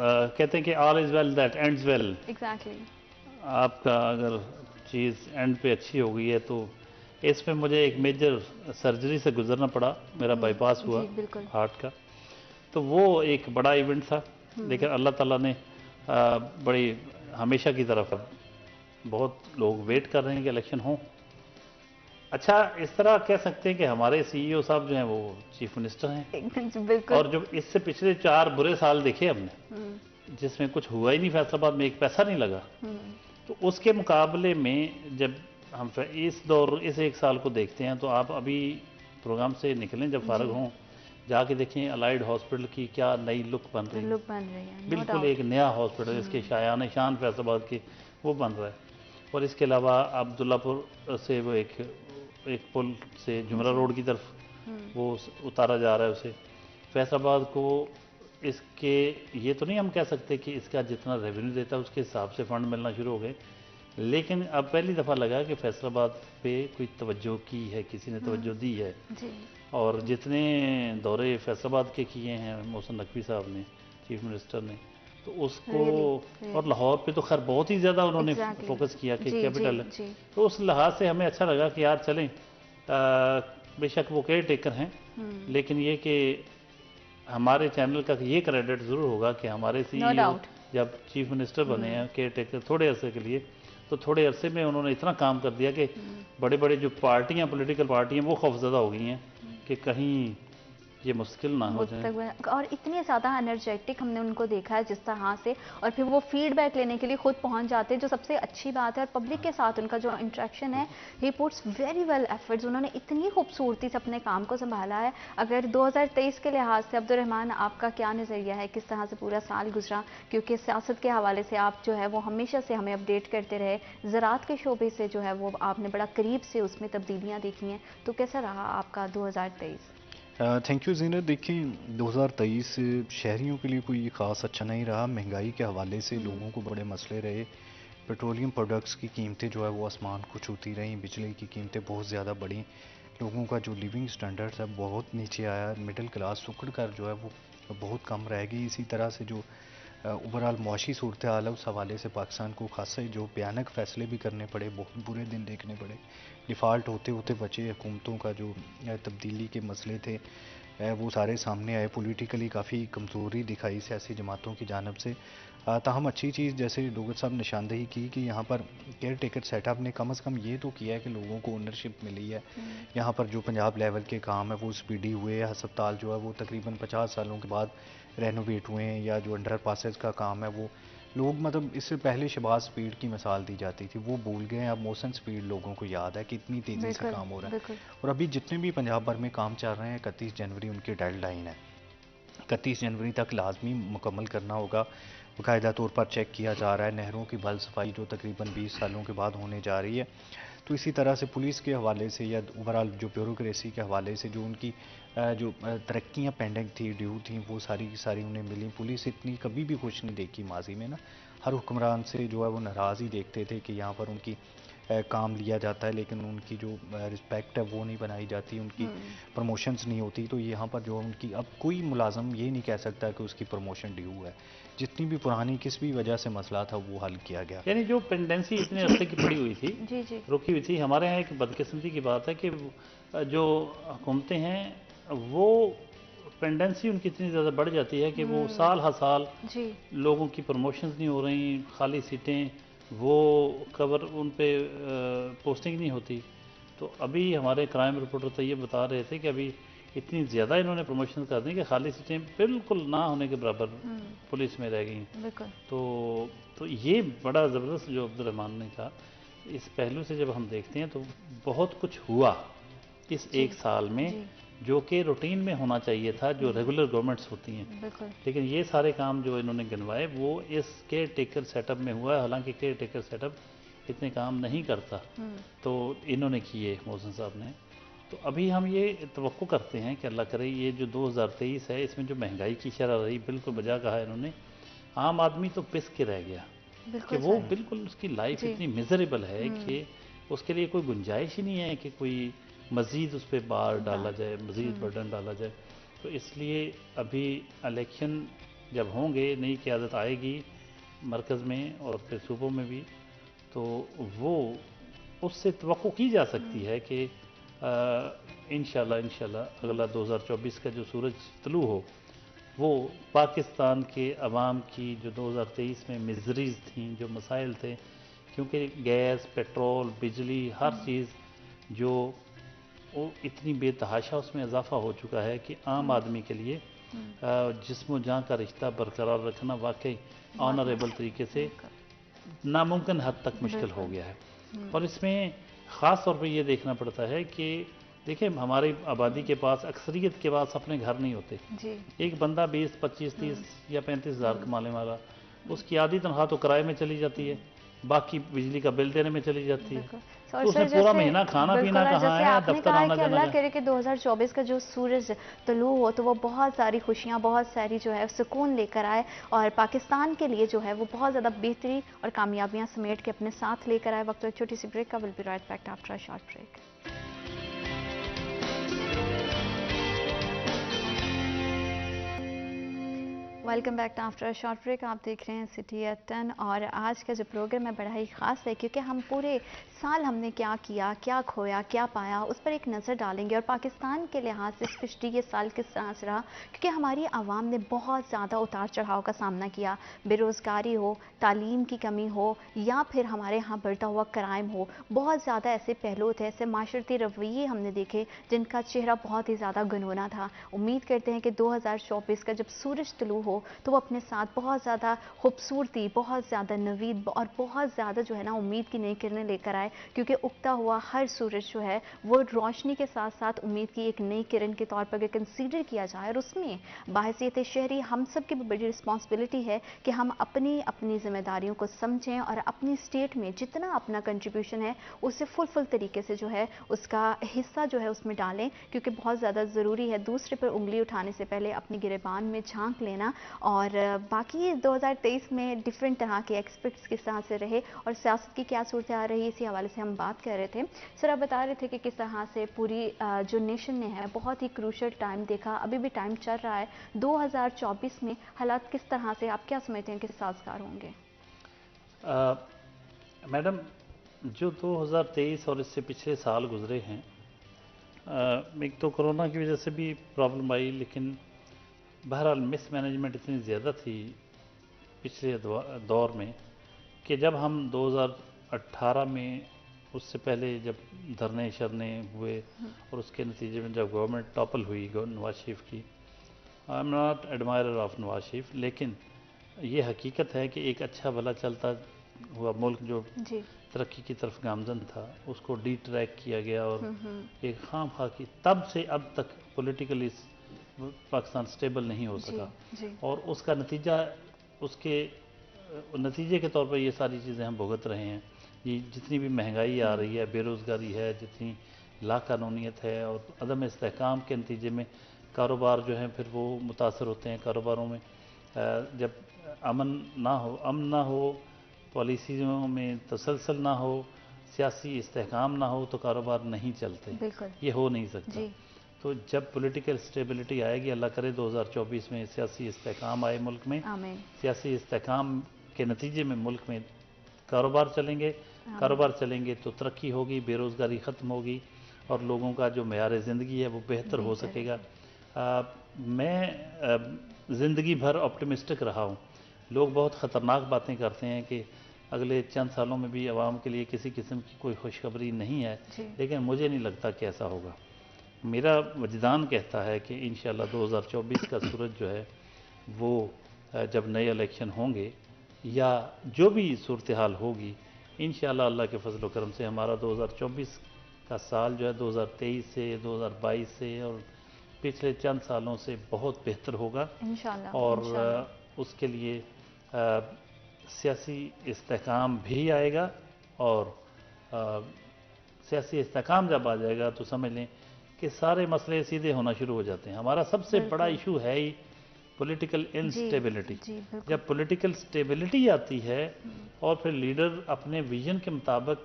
कहते हैं कि all is well that ends well. Exactly. आपका अगर चीज़ एंड पे अच्छी हो गई है तो इसमें मुझे एक मेजर सर्जरी से गुजरना पड़ा, मेरा बाईपास हुआ जी बिल्कुल। हार्ट का। तो वो एक बड़ा इवेंट था, लेकिन अल्लाह ताला ने बड़ी हमेशा की तरफ बहुत लोग वेट कर रहे हैं कि इलेक्शन हो। अच्छा इस तरह कह सकते हैं कि हमारे सीईओ साहब जो हैं वो चीफ मिनिस्टर हैं बिल्कुल। और जब इससे पिछले 4 बुरे साल देखे हमने जिसमें कुछ हुआ ही नहीं, फैसलाबाद में एक पैसा नहीं लगा, तो उसके मुकाबले में जब हम इस 1 साल को देखते हैं तो आप अभी प्रोग्राम से निकलें जब फारग हों जाके देखें अलाइड हॉस्पिटल की क्या नई लुक बन रही है। लुक बन रही है, बिल्कुल एक नया हॉस्पिटल इसके शायान शान फैसलाबाद के वो बन रहा है। और इसके अलावा अब्दुल्लापुर से वो एक पुल से जुमरा रोड की तरफ वो उतारा जा रहा है उसे। फैसलाबाद को इसके ये तो नहीं हम कह सकते कि इसका जितना रेवेन्यू देता है उसके हिसाब से फंड मिलना शुरू हो गए, लेकिन अब पहली दफ़ा लगा कि फैसलाबाद पे कोई तवज्जो की है, किसी ने तवज्जो दी है। जी। और जितने दौरे फैसलाबाद के किए हैं मोहसिन नकवी साहब ने, चीफ मिनिस्टर ने, तो उसको और लाहौर पे तो खैर बहुत ही ज़्यादा उन्होंने फोकस किया कि कैपिटल है। तो उस लिहाज से हमें अच्छा लगा कि यार चलें, बेशक वो केयर टेकर हैं, लेकिन ये कि हमारे चैनल का ये क्रेडिट ज़रूर होगा कि हमारे सीईओ जब चीफ मिनिस्टर बने हैं केयर टेकर थोड़े अरसे के लिए, तो थोड़े अरसे में उन्होंने इतना काम कर दिया कि बड़े बड़े जो पार्टियां, पॉलिटिकल पार्टियां वो खौफजदा हो गई हैं कि कहीं ये मुश्किल ना हो जाए। और इतने ज़्यादा एनर्जेटिक हमने उनको देखा है जिस तरह से, और फिर वो फीडबैक लेने के लिए खुद पहुंच जाते हैं जो सबसे अच्छी बात है। और पब्लिक के साथ उनका जो इंटरेक्शन है, he puts very well efforts. उन्होंने इतनी खूबसूरती से अपने काम को संभाला है। अगर 2023 के लिहाज से अब्दुर्रहमान आपका क्या नज़रिया है, किस तरह से पूरा साल गुजरा? क्योंकि सियासत के हवाले से आप जो है वो हमेशा से हमें अपडेट करते रहे, ज़राअत के शोबे से जो है वो आपने बड़ा करीब से उसमें तब्दीलियाँ देखी हैं, तो कैसा रहा आपका 2023? थैंक यू ज़ीनत। देखिए 2023 शहरियों के लिए कोई ख़ास अच्छा नहीं रहा। महंगाई के हवाले से लोगों को बड़े मसले रहे, पेट्रोलियम प्रोडक्ट्स की कीमतें जो है वो आसमान को छूती रहीं, बिजली की कीमतें बहुत ज़्यादा बढ़ी, लोगों का जो लिविंग स्टैंडर्ड्स है बहुत नीचे आया, मिडिल क्लास सुकड़ कर जो है वो बहुत कम रह गई। इसी तरह से जो ओवरऑल मुआशी सूरत हाल है उस हवाले से पाकिस्तान को खासे जो भयानक फ़ैसले भी करने पड़े, बहुत बुरे दिन देखने पड़े। डिफ़ॉल्ट होते होते बचे, हुकूमतों का जो तब्दीली के मसले थे वो सारे सामने आए, पॉलिटिकली काफ़ी कमज़ोरी दिखाई सियासी जमातों की जानिब से। ताहम अच्छी चीज़ जैसे डोगर साहब निशानदही की कि यहाँ पर केयर टेकर सेटअप ने कम से कम ये तो किया है कि लोगों को ओनरशिप मिली है। यहाँ पर जो पंजाब लेवल के काम है वो स्पीडी हुए, हस्पताल जो है वो तकरीबन 50 सालों के बाद रेनोवेट हुए हैं, या जो अंडर पासेस का काम है वो लोग मतलब इससे पहले शहबाज स्पीड की मिसाल दी जाती थी, वो भूल गए हैं। अब मोहसिन स्पीड लोगों को याद है कि इतनी तेज़ी से काम हो रहा है। और अभी जितने भी पंजाब भर में काम चल रहे हैं 31 जनवरी उनकी डेडलाइन है, 31 जनवरी तक लाजमी मुकम्मल करना होगा। बाकायदा तौर पर चेक किया जा रहा है नहरों की बल सफाई जो तकरीबन 20 सालों के बाद होने जा रही है। तो इसी तरह से पुलिस के हवाले से या ओवरऑल जो ब्यूरोक्रेसी के हवाले से जो उनकी जो तरक्कियाँ पेंडिंग थी, ड्यू थी, वो सारी की सारी उन्हें मिली। पुलिस इतनी कभी भी खुश नहीं देखी माजी में ना, हर हुक्मरान से जो है वो नाराज़ ही देखते थे कि यहाँ पर उनकी काम लिया जाता है लेकिन उनकी जो रिस्पेक्ट है वो नहीं बनाई जाती, उनकी प्रमोशंस नहीं होती। तो यहाँ पर जो उनकी अब कोई मुलाजम ये नहीं कह सकता कि उसकी प्रमोशन ड्यू है, जितनी भी पुरानी किस भी वजह से मसला था वो हल किया गया। यानी जो पेंडेंसी इतने अरसे की पड़ी हुई थी, जी जी रुकी हुई थी, हमारे यहाँ एक बदकिस्मती की बात है कि जो हुकूमतें हैं वो पेंडेंसी उनकी इतनी ज़्यादा बढ़ जाती है कि वो साल हर साल जी लोगों की प्रमोशंस नहीं हो रही, खाली सीटें वो कवर उन पे पोस्टिंग नहीं होती। तो अभी हमारे क्राइम रिपोर्टर तो ये बता रहे थे कि अभी इतनी ज़्यादा इन्होंने प्रमोशन कर दी कि खाली सीटें बिल्कुल ना होने के बराबर पुलिस में रह गई। बिल्कुल। तो ये बड़ा ज़बरदस्त जो अब्दुर्रहमान ने कहा, इस पहलू से जब हम देखते हैं तो बहुत कुछ हुआ इस एक साल में जो कि रूटीन में होना चाहिए था, जो रेगुलर गवर्नमेंट्स होती हैं। बिल्कुल। लेकिन ये सारे काम जो इन्होंने गिनवाए वो इस केयर टेकर सेटअप में हुआ है, हालांकि केयर टेकर सेटअप इतने काम नहीं करता, तो इन्होंने किए मोहसिन साहब ने। तो अभी हम ये तवक्को करते हैं कि अल्लाह करे ये जो 2023 है इसमें जो महंगाई की शरह रही, बिल्कुल बजा कहा इन्होंने, आम आदमी तो पिस के रह गया कि वो बिल्कुल उसकी लाइफ इतनी मिजरेबल है कि उसके लिए कोई गुंजाइश ही नहीं है कि कोई मज़ीद उस पर बार डाला जाए, मज़ीद बर्डन डाला जाए। तो इसलिए अभी इलेक्शन जब होंगे, नई क़यादत आएगी मरकज़ में और फिर सूबों में भी, तो वो उससे तवक्को की जा सकती है कि इंशाल्लाह अगला 2024 का जो सूरज तलू हो वो पाकिस्तान के अवाम की जो 2023 में मिजरीज़ थी, जो मसाइल थे, क्योंकि गैस, पेट्रोल, बिजली, हर चीज़ जो वो इतनी बेतहाशा उसमें इजाफा हो चुका है कि आम आदमी के लिए जिस्म जान का रिश्ता बरकरार रखना वाकई ऑनरेबल तरीके से नामुमकिन हद तक मुश्किल हो गया है। और इसमें ख़ास तौर पे ये देखना पड़ता है कि देखिए हमारी आबादी के पास, अक्सरियत के पास अपने घर नहीं होते जी। एक बंदा 20, 25, 30 या 35 हज़ार कमाने वाला, उसकी आधी तनख्वाह तो किराए में चली जाती है, बाकी बिजली का बिल देने में चली जाती है, तो उसने पूरा महीना खाना पीना कहाँ है, दफ्तर आना जाना। अल्लाह करे कि 2024 का जो सूरज तलू हो तो वो बहुत सारी खुशियाँ, बहुत सारी जो है सुकून लेकर आए और पाकिस्तान के लिए जो है वो बहुत ज़्यादा बेहतरी और कामयाबियाँ समेट के अपने साथ लेकर आए। वक्त एक छोटी सी ब्रेक का, will be right back after a short break. Welcome back after a short break. आप देख रहे हैं सिटी एट 10 और आज का जो प्रोग्राम है बड़ा ही ख़ास है क्योंकि हम पूरे साल हमने क्या किया, क्या खोया, क्या पाया, उस पर एक नज़र डालेंगे और पाकिस्तान के लिहाज से स्पेशली ये साल किस तरह से रहा, क्योंकि हमारी आवाम ने बहुत ज़्यादा उतार चढ़ाव का सामना किया। बेरोज़गारी हो, तालीम की कमी हो या फिर हमारे यहाँ बढ़ता हुआ क्राइम हो, बहुत ज़्यादा ऐसे पहलू थे, ऐसे माशरती रवैये हमने देखे जिनका चेहरा बहुत ही ज़्यादा गुनगुना था। उम्मीद करते हैं कि 2024 का जब सूरज तलू हो तो वो अपने साथ बहुत ज़्यादा खूबसूरती, बहुत ज़्यादा नवीद और बहुत ज़्यादा जो है ना उम्मीद की नई किरणें लेकर आए जाए, क्योंकि उगता हुआ हर सूरज जो है वो रोशनी के साथ साथ उम्मीद की एक नई किरण के तौर पर अगर कंसीडर किया जाए, और उसमें बाहैसियत शहरी हम सब की भी बड़ी रिस्पॉन्सिबिलिटी है कि हम अपनी अपनी जिम्मेदारियों को समझें और अपनी स्टेट में जितना अपना कंट्रीब्यूशन है उसे फुल तरीके से जो है उसका हिस्सा जो है उसमें डालें, क्योंकि बहुत ज़्यादा ज़रूरी है दूसरे पर उंगली उठाने से पहले अपनी गिरेबान में झांक लेना। और बाकी 2023 में डिफरेंट तरह के एक्सपर्ट्स किस तरह से रहे और सियासत की क्या सूरत आ रही, इसी हवाले से हम बात कर रहे थे। सर, आप बता रहे थे कि किस तरह से पूरी जो नेशन ने है बहुत ही क्रूशल टाइम देखा, अभी भी टाइम चल रहा है। 2024 में हालात किस तरह से, आप क्या समझते हैं कि साजगार होंगे? मैडम, जो 2023 और इससे पिछले साल गुजरे हैं, एक तो कोरोना की वजह से भी प्रॉब्लम आई, लेकिन बहरहाल मिस मैनेजमेंट इतनी ज़्यादा थी पिछले दौर में कि जब हम 2018 में, उससे पहले जब धरने शरने हुए और उसके नतीजे में जब गवर्नमेंट टॉपल हुई नवाज शरीफ की, I am not admirer of Nawaz Sharif, लेकिन ये हकीकत है कि एक अच्छा भला चलता हुआ मुल्क जो तरक्की की तरफ गामजन था उसको डिट्रैक किया गया और एक खाम खा की, तब से अब तक पॉलिटिकली पाकिस्तान स्टेबल नहीं हो सका। और उसका नतीजा, उसके नतीजे के तौर पर ये सारी चीज़ें हम भुगत रहे हैं। ये जितनी भी महंगाई आ रही है, बेरोज़गारी है, जितनी लाकानूनियत है और अदम इस्तेहकाम के नतीजे में कारोबार जो है फिर वो मुतासर होते हैं। कारोबारों में जब अमन ना हो, पॉलिसियों में तसलसल ना हो, सियासी इस्तेहकाम ना हो तो कारोबार नहीं चलते, ये हो नहीं सकता। तो जब पॉलिटिकल स्टेबिलिटी आएगी, अल्लाह करे 2024 में सियासी इस्तेहकाम आए मुल्क में, सियासी इस्तेहकाम के नतीजे में मुल्क में कारोबार चलेंगे तो तरक्की होगी, बेरोज़गारी ख़त्म होगी और लोगों का जो मेयार ज़िंदगी है वो बेहतर हो सकेगा। मैं ज़िंदगी भर ऑप्टिमिस्टिक रहा हूँ। लोग बहुत ख़तरनाक बातें करते हैं कि अगले चंद सालों में भी आवाम के लिए किसी किस्म की कोई खुशखबरी नहीं है, लेकिन मुझे नहीं लगता कि ऐसा होगा। मेरा वजदान कहता है कि इंशाल्लाह 2024 का सूरज जो है वो जब नए इलेक्शन होंगे या जो भी सूरत हाल होगी, इंशाल्लाह अल्लाह के फजल करम से हमारा 2024 का साल जो है 2023 से 2022 से और पिछले चंद सालों से बहुत बेहतर होगा और उसके लिए सियासी इस्तेहकाम भी आएगा और सियासी इस्तेहकाम जब आ जाएगा तो समझ लें कि सारे मसले सीधे होना शुरू हो जाते हैं। हमारा सबसे बड़ा इशू है ही पॉलिटिकल इंस्टेबिलिटी। जब पॉलिटिकल स्टेबिलिटी आती है और फिर लीडर अपने विजन के मुताबिक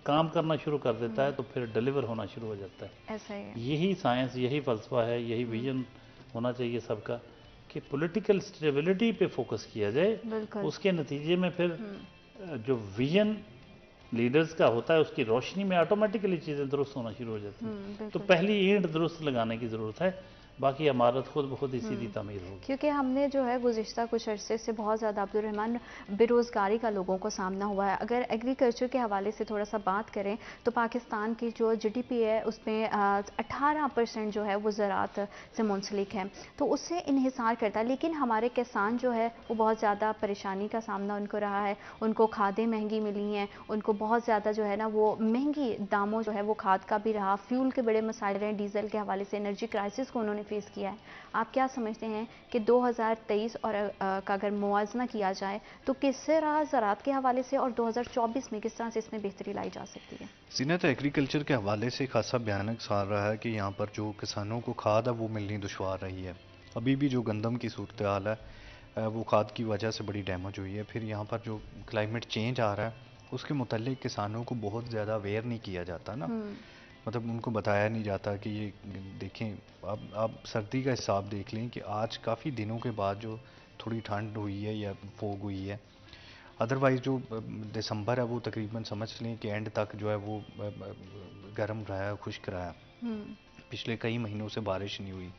काम करना शुरू कर देता है तो फिर डिलीवर होना शुरू हो जाता है। ऐसा ही है। यही साइंस, यही फ़लसफ़ा है, यही विजन होना चाहिए सबका कि पॉलिटिकल स्टेबिलिटी पे फोकस किया जाए। उसके नतीजे में फिर जो विजन लीडर्स का होता है उसकी रोशनी में ऑटोमेटिकली चीज़ें दुरुस्त होना शुरू हो जाती हैं। तो पहली ईंट दुरुस्त लगाने की ज़रूरत है, बाकी इमारत खुद ब खुद ही सीधी तमीर होगी। क्योंकि हमने जो है गुज़िश्ता कुछ अरसे से बहुत ज़्यादा अब्दुर्रहमान बेरोज़गारी का लोगों को सामना हुआ है। अगर एग्रीकल्चर के हवाले से थोड़ा सा बात करें तो पाकिस्तान की जो जीडीपी है उसमें 18% जो है वो ज़राअत से मुंसलिक है, तो उससे इन्हिसार करता है। लेकिन हमारे किसान जो है वो बहुत ज़्यादा परेशानी का सामना उनको रहा है। उनको खादें महंगी मिली हैं, उनको बहुत ज़्यादा जो है ना वो महंगी दामों जो है वो खाद का भी रहा, फ्यूल के बड़े मसाइल रहे, डीजल के हवाले से एनर्जी क्राइसिस को उन्होंने फेस किया है। आप क्या समझते हैं कि 2023 और का अगर मुआवजा किया जाए तो किससे रहा ज़राअत के हवाले से, और 2024 में किस तरह से इसमें बेहतरी लाई जा सकती है? ज़ीनत, एग्रीकल्चर के हवाले से खासा भयानक साल रहा है कि यहाँ पर जो किसानों को खाद है वो मिलनी दुश्वार रही है। अभी भी जो गंदम की सूरत हाल है वो खाद की वजह से बड़ी डैमेज हुई है। फिर यहाँ पर जो क्लाइमेट चेंज आ रहा है उसके मुतालिक किसानों को बहुत ज़्यादा अवेयर नहीं किया जाता ना, मतलब उनको बताया नहीं जाता कि ये देखें, अब आप सर्दी का हिसाब देख लें कि आज काफ़ी दिनों के बाद जो थोड़ी ठंड हुई है या फोग हुई है, अदरवाइज़ जो दिसंबर है वो तकरीबन समझ लें कि एंड तक जो है वो गर्म रहा है, खुश्क रहा है। पिछले कई महीनों से बारिश नहीं हुई।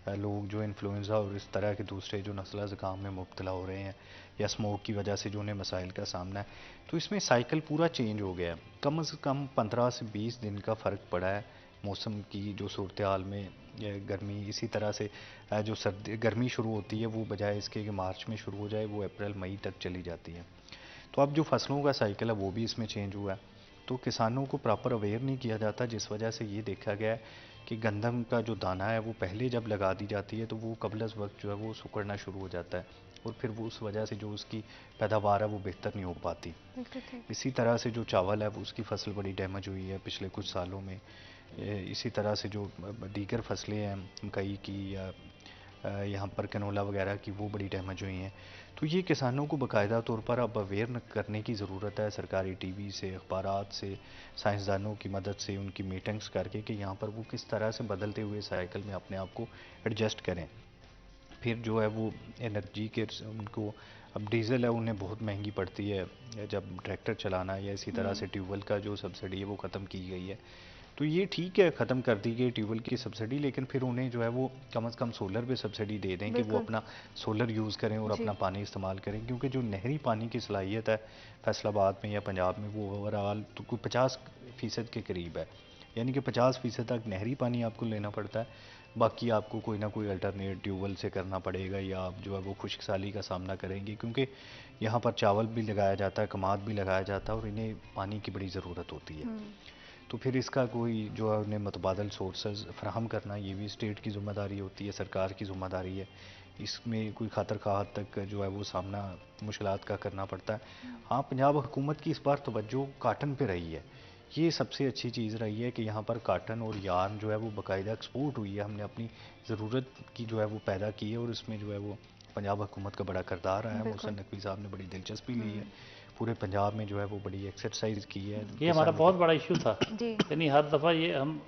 लोग जो इन्फ्लुएंजा और इस तरह के दूसरे जो नस्ला ज़ुकाम में मुब्तला हो रहे हैं या स्मोक की वजह से जो उन्हें मसाइल का सामना है, तो इसमें साइकिल पूरा चेंज हो गया है। कम से कम 15 से 20 दिन का फ़र्क पड़ा है मौसम की जो सूरत हाल में। गर्मी इसी तरह से जो सर्दी गर्मी शुरू होती है वो बजाय इसके कि मार्च में शुरू हो जाए वो अप्रैल मई तक चली जाती है। तो अब जो फसलों का साइकिल है वो भी इसमें चेंज हुआ है। तो किसानों को प्रॉपर अवेयर नहीं किया जाता, जिस वजह से ये देखा गया है कि गंदम का जो दाना है वो पहले जब लगा दी जाती है तो वो कबलस वक्त जो है वो सुकड़ना शुरू हो जाता है, और फिर वो उस वजह से जो उसकी पैदावार है वो बेहतर नहीं हो पाती। इसी तरह से जो चावल है वो उसकी फसल बड़ी डैमेज हुई है पिछले कुछ सालों में। इसी तरह से जो दीगर फसलें हैं मकई की या यहाँ पर कैनोला वगैरह की, वो बड़ी डैमेज हुई हैं। तो ये किसानों को बाकायदा तौर पर अब अवेयर करने की ज़रूरत है, सरकारी टीवी से, अखबारात से, साइंसदानों की मदद से उनकी मीटिंग्स करके कि यहाँ पर वो किस तरह से बदलते हुए साइकिल में अपने आप को एडजस्ट करें। फिर जो है वो एनर्जी के उनको, अब डीज़ल है उन्हें बहुत महंगी पड़ती है जब ट्रैक्टर चलाना, या इसी तरह से ट्यूबवेल का जो सब्सिडी है वो ख़त्म की गई है। तो ये ठीक है, ख़त्म कर दी गई ट्यूबवेल की सब्सिडी, लेकिन फिर उन्हें जो है वो कम से कम सोलर पे सब्सिडी दे दें कि वो अपना सोलर यूज़ करें और अपना पानी इस्तेमाल करें, क्योंकि जो नहरी पानी की सलाहियत है फैसलाबाद में या पंजाब में वो ओवरऑल तो कोई 50% के करीब है, यानी कि 50% तक नहरी पानी आपको लेना पड़ता है, बाकी आपको कोई ना कोई अल्टरनेट ट्यूबवेल से करना पड़ेगा, या आप जो है वो खुश्क साली का सामना करेंगे, क्योंकि यहाँ पर चावल भी लगाया जाता है, कमाद भी लगाया जाता है और इन्हें पानी की बड़ी ज़रूरत होती है। तो फिर इसका कोई जो है उन्हें मुतबादल सोर्सेज फराहम करना, ये भी स्टेट की ज़िम्मेदारी होती है, सरकार की ज़िम्मेदारी है। इसमें कोई खातर खा हद तक जो है वो सामना मुश्किलात का करना पड़ता है। हाँ, पंजाब हुकूमत की इस बार तवज्जो काटन पे रही है, ये सबसे अच्छी चीज़ रही है कि यहाँ पर काटन और यार्न जो है वो बाकायदा एक्सपोर्ट हुई है, हमने अपनी ज़रूरत की जो है वो पैदा की है, और इसमें जो है वो पंजाब हुकूमत का बड़ा किरदार रहा है। मोहसिन नकवी साहब ने बड़ी दिलचस्पी ली है, पूरे पंजाब में जो है वो बड़ी एक्सरसाइज की है। ये हमारा बहुत बड़ा इशू था, यानी हर दफ़ा ये हम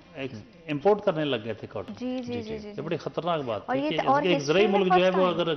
इंपोर्ट करने लग गए थे कॉटन। जी। ये बड़ी खतरनाक बात और है ये कि और एक ज़रूरी मुल्क जो है वो अगर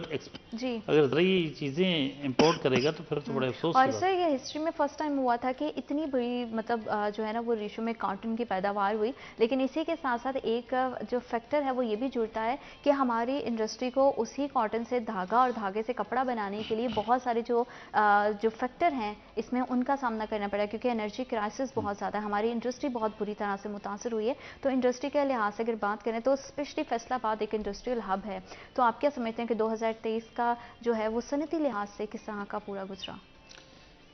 ज़रूरी चीज़ें इंपोर्ट करेगा तो फिर तो बड़े अफसोस और सर ये हिस्ट्री में फर्स्ट टाइम हुआ था कि इतनी बड़ी मतलब जो है ना वो रेशो में कॉटन की पैदावार हुई। लेकिन इसी के साथ साथ एक जो फैक्टर है वो ये भी जुड़ता है कि हमारी इंडस्ट्री को उसी कॉटन से धागा और धागे से कपड़ा बनाने के लिए बहुत सारे जो फैक्टर हैं इसमें उनका सामना करना पड़ा, क्योंकि एनर्जी क्राइसिस बहुत ज़्यादा, हमारी इंडस्ट्री बहुत बुरी तरह से मुतासर हुई है। तो इंडस्ट्री के लिहाज से अगर बात करें तो स्पेशली फैसलाबाद एक इंडस्ट्रियल हब है, तो आप क्या समझते हैं कि 2023 का जो है वो सनती लिहाज से किस तरह का पूरा गुजरा?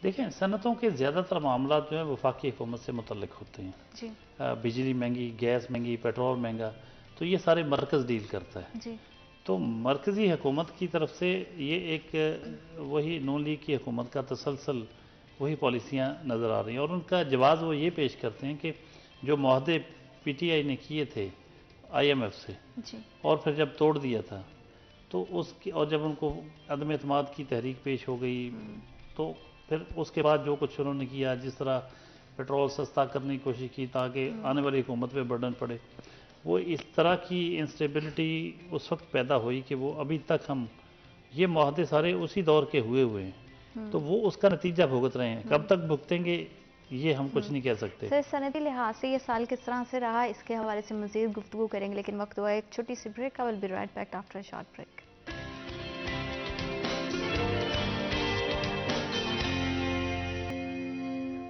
देखें, सनतों के ज़्यादातर मामला जो है वफाकी हुकूमत से मुतल्लिक होते हैं जी। बिजली महंगी, गैस महंगी, पेट्रोल महंगा, तो ये सारे मरकज़ डील करता है जी। तो मरकज़ी हुकूमत की तरफ से ये एक वही नून लीग की हुकूमत का तसलसल वही पॉलिसियाँ नज़र आ रही हैं, और उनका जवाब वो ये पेश करते हैं कि जो मुआहदे PTI ने किए थे IMF से जी। और फिर जब तोड़ दिया था तो उसकी, और जब उनको अदम एतमाद की तहरीक पेश हो गई तो फिर उसके बाद जो कुछ उन्होंने किया, जिस तरह पेट्रोल सस्ता करने की कोशिश की ताकि आने वाली हुकूमत पे बर्डन पड़े, वो इस तरह की इंस्टेबिलिटी उस वक्त पैदा हुई कि वो अभी तक हम ये मुआहदे सारे उसी दौर के हुए हैं, तो वो उसका नतीजा भुगत रहे हैं। कब तक भुगतेंगे ये हम कुछ नहीं कह सकते। सर सनदी लिहाज से ये साल किस तरह से रहा, इसके हवाले से मज़ीद गुफ्तगू करेंगे, लेकिन वक्त हुआ एक छोटी सी ब्रेक का। Will be right back after a short break.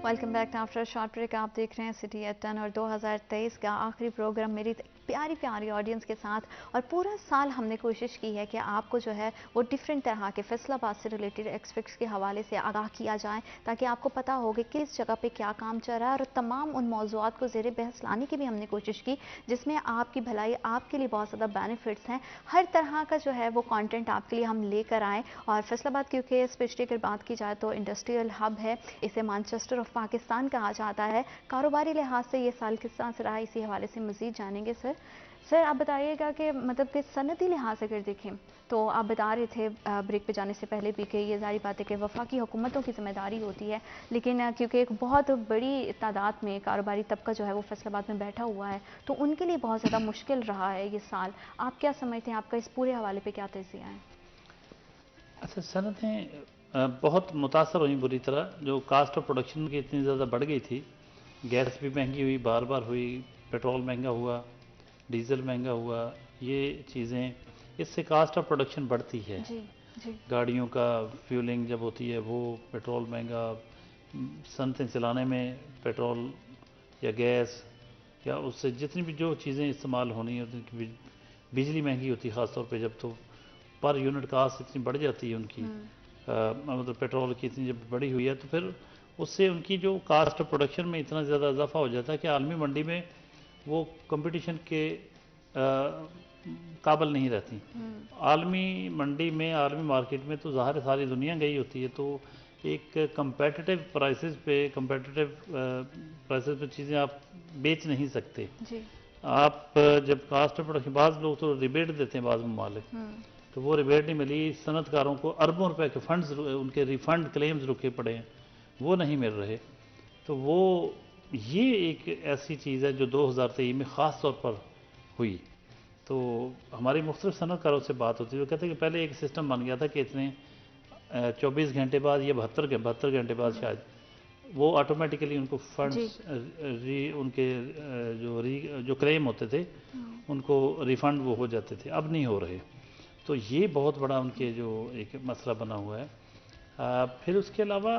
Welcome back after short break. आप देख रहे हैं सिटी एट 10 और 2023 का आखिरी प्रोग्राम मेरी प्यारी प्यारी ऑडियंस के साथ। और पूरा साल हमने कोशिश की है कि आपको जो है वो डिफरेंट तरह के फैसलाबाद से रिलेटेड एक्सपेक्ट्स के हवाले से आगाह किया जाए, ताकि आपको पता हो कि किस जगह पे क्या काम चल रहा है, और तमाम उन मौज़ूआत को ज़ेर बहस लाने की भी हमने कोशिश की जिसमें आपकी भलाई, आपके लिए बहुत ज़्यादा बेनिफिट्स हैं। हर तरह का जो है वो कंटेंट आपके लिए हम लेकर आएँ। और फैसलाबाद क्योंकि स्पेशली अगर बात की जाए तो इंडस्ट्रियल हब है, इसे मैनचेस्टर ऑफ पाकिस्तान कहा जाता है। कारोबारी लिहाज से ये साल किस तरह से रहा, इसी हवाले से मज़ीद जानेंगे। सर आप बताइएगा कि मतलब कि सनती लिहाज से अगर देखें तो आप बता रहे थे ब्रेक पे जाने से पहले भी कि ये जारी बात है कि वफाकी हुकूमतों की जिम्मेदारी होती है, लेकिन क्योंकि एक बहुत बड़ी तादाद में कारोबारी तबका जो है वो फैसलाबाद में बैठा हुआ है, तो उनके लिए बहुत ज़्यादा मुश्किल रहा है ये साल। आप क्या समझते हैं, आपका इस पूरे हवाले पर क्या तज़किया है? अच्छा, सनतें बहुत मुतासर हुई बुरी तरह, जो कास्ट ऑफ प्रोडक्शन की इतनी ज़्यादा बढ़ गई थी। गैस भी महंगी हुई, बार बार हुई, पेट्रोल महंगा हुआ, डीज़ल महंगा हुआ, ये चीज़ें, इससे कास्ट ऑफ प्रोडक्शन बढ़ती है जी। गाड़ियों का फ्यूलिंग जब होती है वो, पेट्रोल महंगा, सनतें चलाने में पेट्रोल या गैस या उससे जितनी भी जो चीज़ें इस्तेमाल होनी होती हैं, बिजली महंगी होती है ख़ास तौर पे जब, तो पर यूनिट कास्ट इतनी बढ़ जाती है उनकी, मतलब पेट्रोल की इतनी जब बढ़ी हुई है, तो फिर उससे उनकी जो कास्ट ऑफ प्रोडक्शन में इतना ज़्यादा इजाफा हो जाता है कि आलमी मंडी में वो कंपटीशन के काबिल नहीं रहती। आलमी मंडी में, आलमी मार्केट में तो ज़ाहिर सारी दुनिया गई होती है, तो एक कंपेटिटिव प्राइसेस पे चीज़ें आप बेच नहीं सकते जी। आप जब कास्ट ऑफ प्रोडक्शन, बाज़ लोग तो रिबेट देते हैं बाज़ ममालिक, तो वो रिबेट नहीं मिली, सनतकारों को अरबों रुपए के फंड्स, उनके रिफंड क्लेम्स रुके पड़े हैं, वो नहीं मिल रहे। तो वो ये एक ऐसी चीज़ है जो 2023 में ख़ास तौर पर हुई। तो हमारी मुख्तलिफ सनतकारों से बात होती है, वो कहते हैं कि पहले एक सिस्टम बन गया था कि इतने 24 घंटे बाद या 72 घंटे बाद शायद वो ऑटोमेटिकली उनको फंड्स उनके जो क्लेम होते थे उनको रिफ़ंड वो हो जाते थे, अब नहीं हो रहे। तो ये बहुत बड़ा उनके जो एक मसला बना हुआ है। फिर उसके अलावा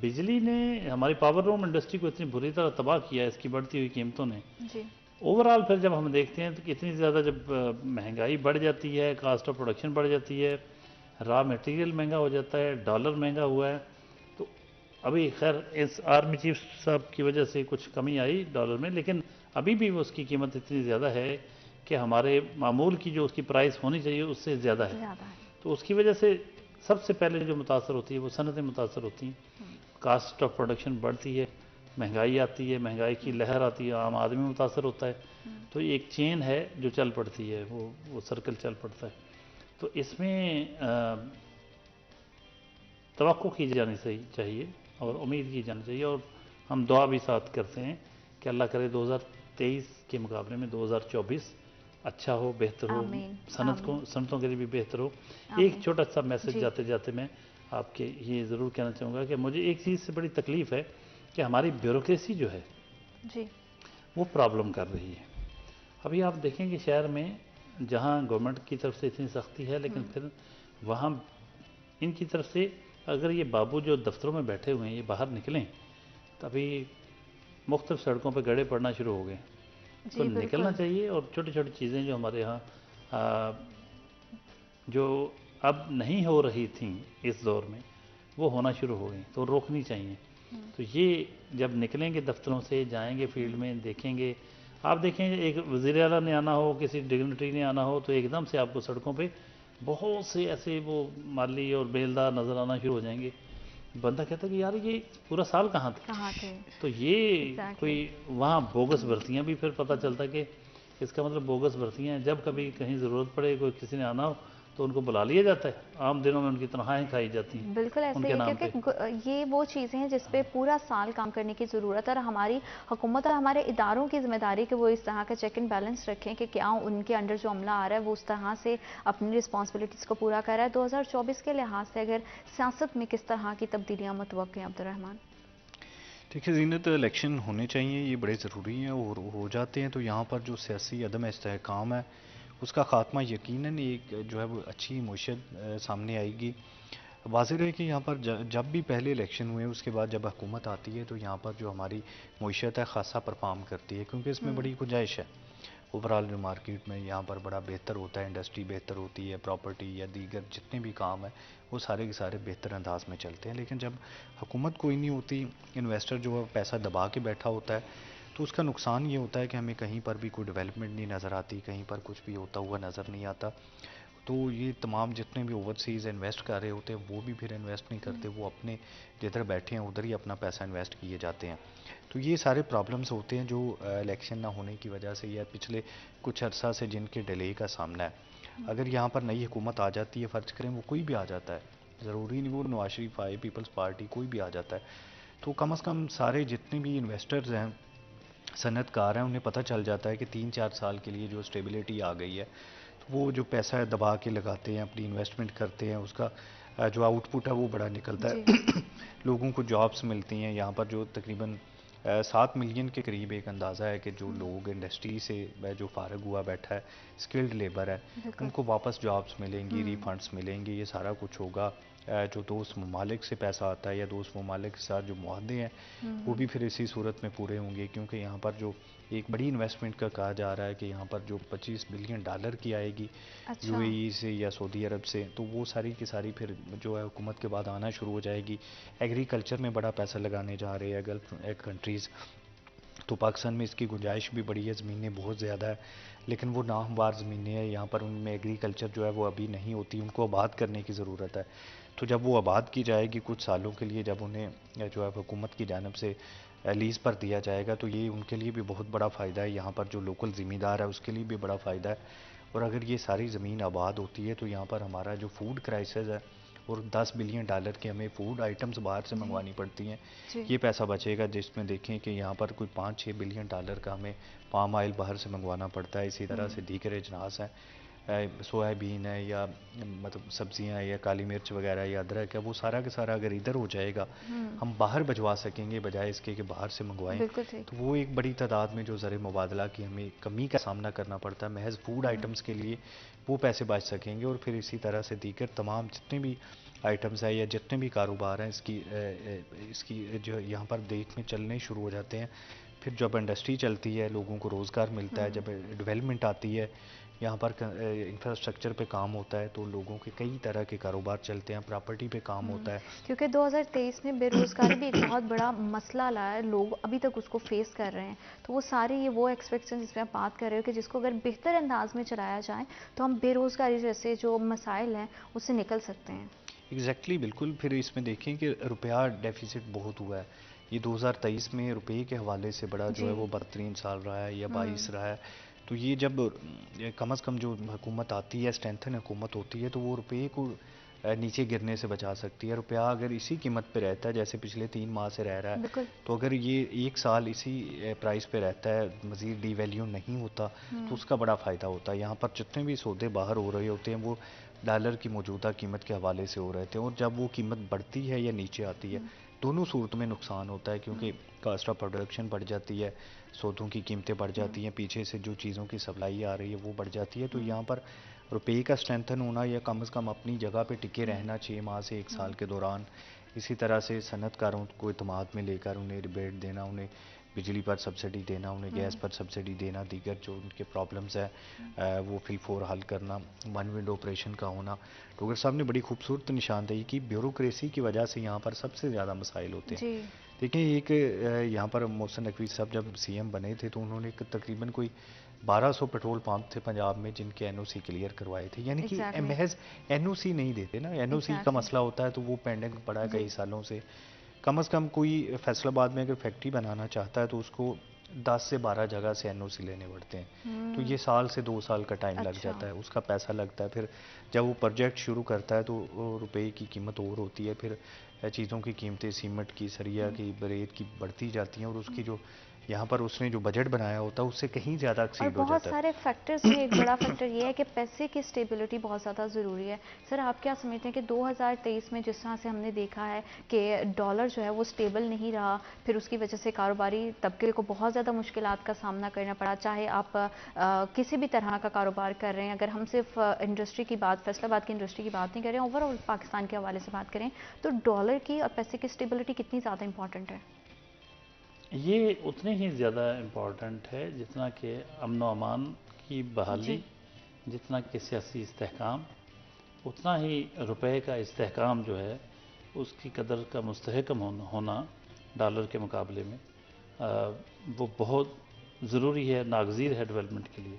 बिजली ने हमारी पावर लूम इंडस्ट्री को इतनी बुरी तरह तबाह किया है इसकी बढ़ती हुई कीमतों ने। ओवरऑल फिर जब हम देखते हैं तो इतनी ज़्यादा जब महंगाई बढ़ जाती है, कास्ट ऑफ प्रोडक्शन बढ़ जाती है, रॉ मटेरियल महंगा हो जाता है, डॉलर महंगा हुआ है, तो अभी खैर इस आर्मी चीफ साहब की वजह से कुछ कमी आई डॉलर में, लेकिन अभी भी उसकी कीमत इतनी ज़्यादा है कि हमारे मामूल की जो उसकी प्राइस होनी चाहिए उससे ज़्यादा है। तो उसकी वजह से सबसे पहले जो मुतासर होती है वो सनतें मुतासर होती हैं, कास्ट ऑफ प्रोडक्शन बढ़ती है, महंगाई आती है, महंगाई की लहर आती है, आम आदमी मुतासर होता है। तो एक चेन है जो चल पड़ती है, वो सर्कल चल पड़ता है। तो इसमें तवक्को की जानी चाहिए और उम्मीद की जानी चाहिए, और हम दुआ भी साथ करते हैं कि अल्लाह करे 2023 के मुकाबले में 2024 अच्छा हो, बेहतर हो, सनतों के लिए भी बेहतर हो। एक छोटा सा मैसेज जाते जाते मैं आपके ये ज़रूर कहना चाहूँगा कि मुझे एक चीज़ से बड़ी तकलीफ़ है कि हमारी ब्यूरोक्रेसी जो है जी वो प्रॉब्लम कर रही है। अभी आप देखेंगे शहर में जहाँ गवर्नमेंट की तरफ से इतनी सख्ती है, लेकिन फिर वहाँ इनकी तरफ से अगर ये बाबू जो दफ्तरों में बैठे हुए हैं ये बाहर निकलें तभी मुख्तलिफ सड़कों पर गड़े पड़ना शुरू हो गए। तो निकलना चाहिए, और छोटी छोटी चीज़ें जो हमारे यहाँ जो अब नहीं हो रही थी इस दौर में वो होना शुरू हो गई, तो रोकनी चाहिए। तो ये जब निकलेंगे दफ्तरों से, जाएंगे फील्ड में, देखेंगे, आप देखेंगे एक वज़ीर आला ने आना हो, किसी डिग्निटरी ने आना हो, तो एकदम से आपको सड़कों पे बहुत से ऐसे वो माली और बेलदार नज़र आना शुरू हो जाएंगे। बंदा कहता है कि यार ये पूरा साल कहाँ थे। तो ये कोई वहाँ बोगस भर्तियाँ भी फिर पता चलता है कि इसका मतलब बोगस भर्तियाँ, जब कभी कहीं ज़रूरत पड़े, कोई किसी ने आना हो तो उनको बुला लिया जाता है, आम दिनों में उनकी तनख्वाहें खाई जाती हैं। बिल्कुल ऐसे ही, क्योंकि ये वो चीज़ें हैं जिस पे पूरा साल काम करने की ज़रूरत है, और हमारी हुकूमत और हमारे इदारों की जिम्मेदारी कि वो इस तरह का चेक एंड बैलेंस रखें कि क्या उनके अंडर जो अमला आ रहा है वो उस तरह से अपनी रिस्पॉन्सिबिलिटीज़ को पूरा कर रहा है। 2024 के लिहाज से अगर सियासत में किस तरह की तब्दीलियाँ मुतवक्किल हैं अब्दुर्रहमान? देखिए ज़ीनत, इलेक्शन होने चाहिए, ये बड़े ज़रूरी हैं, और हो जाते हैं तो यहाँ पर जो सियासी अदम इस्तेहकाम है उसका ख़ात्मा यकीनन एक जो है वो अच्छी मुशत सामने आएगी। वाज़ेह है कि यहाँ पर जब भी पहले इलेक्शन हुए उसके बाद जब हुकूमत आती है तो यहाँ पर जो हमारी मुशत है ख़ासा परफॉर्म करती है, क्योंकि इसमें बड़ी गुंजाइश है। ओवरऑल जो मार्केट में यहाँ पर बड़ा बेहतर होता है, इंडस्ट्री बेहतर होती है, प्रॉपर्टी या दीगर जितने भी काम है वो सारे के सारे बेहतर अंदाज में चलते हैं। लेकिन जब हुकूमत कोई नहीं होती, इन्वेस्टर जो है पैसा दबा के बैठा होता है, तो उसका नुकसान ये होता है कि हमें कहीं पर भी कोई डेवलपमेंट नहीं नज़र आती, कहीं पर कुछ भी होता हुआ नज़र नहीं आता। तो ये तमाम जितने भी ओवरसीज़ इन्वेस्ट कर रहे होते हैं वो भी फिर इन्वेस्ट नहीं करते, वो अपने जिधर बैठे हैं उधर ही अपना पैसा इन्वेस्ट किए जाते हैं। तो ये सारे प्रॉब्लम्स होते हैं जो इलेक्शन ना होने की वजह से या पिछले कुछ अर्सा से जिनके डिले का सामना है। अगर यहाँ पर नई हुकूमत आ जाती है, फ़र्ज करें वो कोई भी आ जाता है, ज़रूरी नहीं वो नवाज शरीफ आए, पीपल्स पार्टी कोई भी आ जाता है, तो कम से कम सारे जितने भी इन्वेस्टर्स हैं, सनतकार हैं, उन्हें पता चल जाता है कि 3-4 साल के लिए जो स्टेबिलिटी आ गई है, तो वो जो पैसा है दबा के लगाते हैं, अपनी इन्वेस्टमेंट करते हैं, उसका जो आउटपुट है वो बड़ा निकलता है। लोगों को जॉब्स मिलती हैं। यहाँ पर जो तकरीबन 7 मिलियन के करीब एक अंदाज़ा है कि जो लोग इंडस्ट्री से जो फारग हुआ बैठा है, स्किल्ड लेबर है, उनको वापस जॉब्स मिलेंगी, रिफंड्स मिलेंगे, ये सारा कुछ होगा। जो दोस्त ममालिक से पैसा आता है या दोस्त ममालिक के साथ जो मुआहदे हैं वो भी फिर इसी सूरत में पूरे होंगे, क्योंकि यहाँ पर जो एक बड़ी इन्वेस्टमेंट का कहा जा रहा है कि यहाँ पर जो $25 बिलियन की आएगी यूएई से या सऊदी अरब से, तो वो सारी की सारी फिर जो है हुकूमत के बाद आना शुरू हो जाएगी। एग्रीकल्चर में बड़ा पैसा लगाने जा रहे हैं गल्फ कंट्रीज़, तो पाकिस्तान में इसकी गुंजाइश भी बड़ी है, ज़मीनें बहुत ज़्यादा है, लेकिन वो नाहमवार ज़मीनें हैं, यहाँ पर उनमें एग्रीकल्चर जो है वो अभी नहीं होती, उनको आबाद करने की ज़रूरत है। तो जब वो आबाद की जाएगी कुछ सालों के लिए, जब उन्हें जो है हुकूमत की जानिब से लीज़ पर दिया जाएगा, तो ये उनके लिए भी बहुत बड़ा फ़ायदा है, यहाँ पर जो लोकल ज़मींदार है उसके लिए भी बड़ा फ़ायदा है। और अगर ये सारी ज़मीन आबाद होती है तो यहाँ पर हमारा जो फूड क्राइसिस है और $10 बिलियन के हमें फूड आइटम्स बाहर से मंगवानी पड़ती हैं, ये पैसा बचेगा, जिसमें देखें कि यहाँ पर कोई $5-6 बिलियन का हमें पाम ऑयल बाहर से मंगवाना पड़ता है। इसी तरह से दीगर अजनास हैं, सोयाबीन है या मतलब सब्जियां या काली मिर्च वगैरह या अदरक है, वो सारा का सारा अगर इधर हो जाएगा हम बाहर भिजवा सकेंगे बजाय इसके कि बाहर से मंगवाएं, तो वो एक बड़ी तादाद में जो ज़र मुबादला की हमें कमी का सामना करना पड़ता है, महज फूड आइटम्स के लिए वो पैसे बच सकेंगे। और फिर इसी तरह से दीगर तमाम जितने भी आइटम्स है या जितने भी कारोबार हैं इसकी जो यहाँ पर देश में चलने शुरू हो जाते हैं। फिर जब इंडस्ट्री चलती है लोगों को रोज़गार मिलता है, जब डेवलपमेंट आती है, यहाँ पर इंफ्रास्ट्रक्चर पे काम होता है, तो लोगों के कई तरह के कारोबार चलते हैं, प्रॉपर्टी पे काम होता है। क्योंकि 2023 में बेरोजगारी भी एक बहुत बड़ा मसला लाया है, लोग अभी तक उसको फेस कर रहे हैं, तो वो सारे ये वो एक्सपेक्टेशन जिसमें आप बात कर रहे हो कि जिसको अगर बेहतर अंदाज में चलाया जाए तो हम बेरोजगारी जैसे जो मसाइल हैं उससे निकल सकते हैं। एग्जैक्टली बिल्कुल। फिर इसमें देखें कि रुपया डेफिसिट बहुत हुआ है, ये 2023 में रुपये के हवाले से बड़ा जो है वो बदतरीन साल रहा है या 22 रहा है। तो ये जब कम से कम जो हुकूमत आती है, स्ट्रेंथन हुकूमत होती है, तो वो रुपये को नीचे गिरने से बचा सकती है। रुपया अगर इसी कीमत पे रहता है जैसे पिछले 3 माह से रह रहा है, तो अगर ये 1 साल इसी प्राइस पे रहता है, मज़ीद डीवैल्यू नहीं होता, तो उसका बड़ा फ़ायदा होता है। यहाँ पर जितने भी सौदे बाहर हो रहे होते हैं वो डॉलर की मौजूदा कीमत के हवाले से हो रहे थे, और जब वो कीमत बढ़ती है या नीचे आती है, दोनों सूरत में नुकसान होता है, क्योंकि कास्ट ऑफ प्रोडक्शन बढ़ जाती है, सौदों की कीमतें बढ़ जाती हैं, पीछे से जो चीज़ों की सप्लाई आ रही है वो बढ़ जाती है। तो यहाँ पर रुपये का स्ट्रेंथन होना या कम से कम अपनी जगह पे टिके रहना 6 माह से 1 साल के दौरान, इसी तरह से सनतकारों को इत्मीनान में लेकर उन्हें रिबेट देना, उन्हें बिजली पर सब्सिडी देना, उन्हें गैस पर सब्सिडी देना, दीगर जो उनके प्रॉब्लम्स है वो फिलफोर हल करना, वन विंडो ऑपरेशन का होना। डॉक्टर साहब ने बड़ी खूबसूरत निशानदेही की, ब्यूरोक्रेसी की वजह से यहाँ पर सबसे ज़्यादा मसाइल होते हैं। देखिए एक यहाँ पर मोहसिन नकवी साहब जब सीएम बने थे तो उन्होंने तकरीबन कोई 1200 पेट्रोल पंप थे पंजाब में जिनके एनओसी क्लियर करवाए थे, यानी कि महज एनओसी नहीं देते ना, एनओसी का मसला होता है तो वो पेंडिंग पड़ा है कई सालों से। कम से कम कोई फैसलाबाद में अगर फैक्ट्री बनाना चाहता है तो उसको 10 से 12 जगह से एनओसी लेने पड़ते हैं, तो ये साल से 2 साल का टाइम लग जाता है, उसका पैसा लगता है। फिर जब वो प्रोजेक्ट शुरू करता है तो रुपए की कीमत और होती है, फिर चीज़ों की कीमतें सीमेंट की, सरिया की, रेत की बढ़ती जाती हैं, और उसकी जो यहाँ पर उसने जो बजट बनाया होता है उससे कहीं ज़्यादा एक्सीड हो जाता है। बहुत सारे फैक्टर्स में एक बड़ा फैक्टर ये है कि पैसे की स्टेबिलिटी बहुत ज़्यादा ज़रूरी है। सर आप क्या समझते हैं कि 2023 में जिस तरह से हमने देखा है कि डॉलर जो है वो स्टेबल नहीं रहा, फिर उसकी वजह से कारोबारी तबके को बहुत ज़्यादा मुश्किलात का सामना करना पड़ा, चाहे आप किसी भी तरह का कारोबार कर रहे हैं, अगर हम सिर्फ इंडस्ट्री की बात, फैसलाबाद की इंडस्ट्री की बात नहीं कर रहे हैं, ओवरऑल पाकिस्तान के हवाले से बात करें, तो डॉलर की और पैसे की स्टेबिलिटी कितनी ज़्यादा इंपॉर्टेंट है? ये उतने ही ज़्यादा इम्पॉर्टेंट है जितना कि अमन व अमान की बहाली, जितना कि सियासी इस्तेहकाम, उतना ही रुपए का इस्तेहकाम जो है उसकी कदर का मुस्तहकम होना डॉलर के मुकाबले में वो बहुत ज़रूरी है, नागज़ीर है डेवलपमेंट के लिए।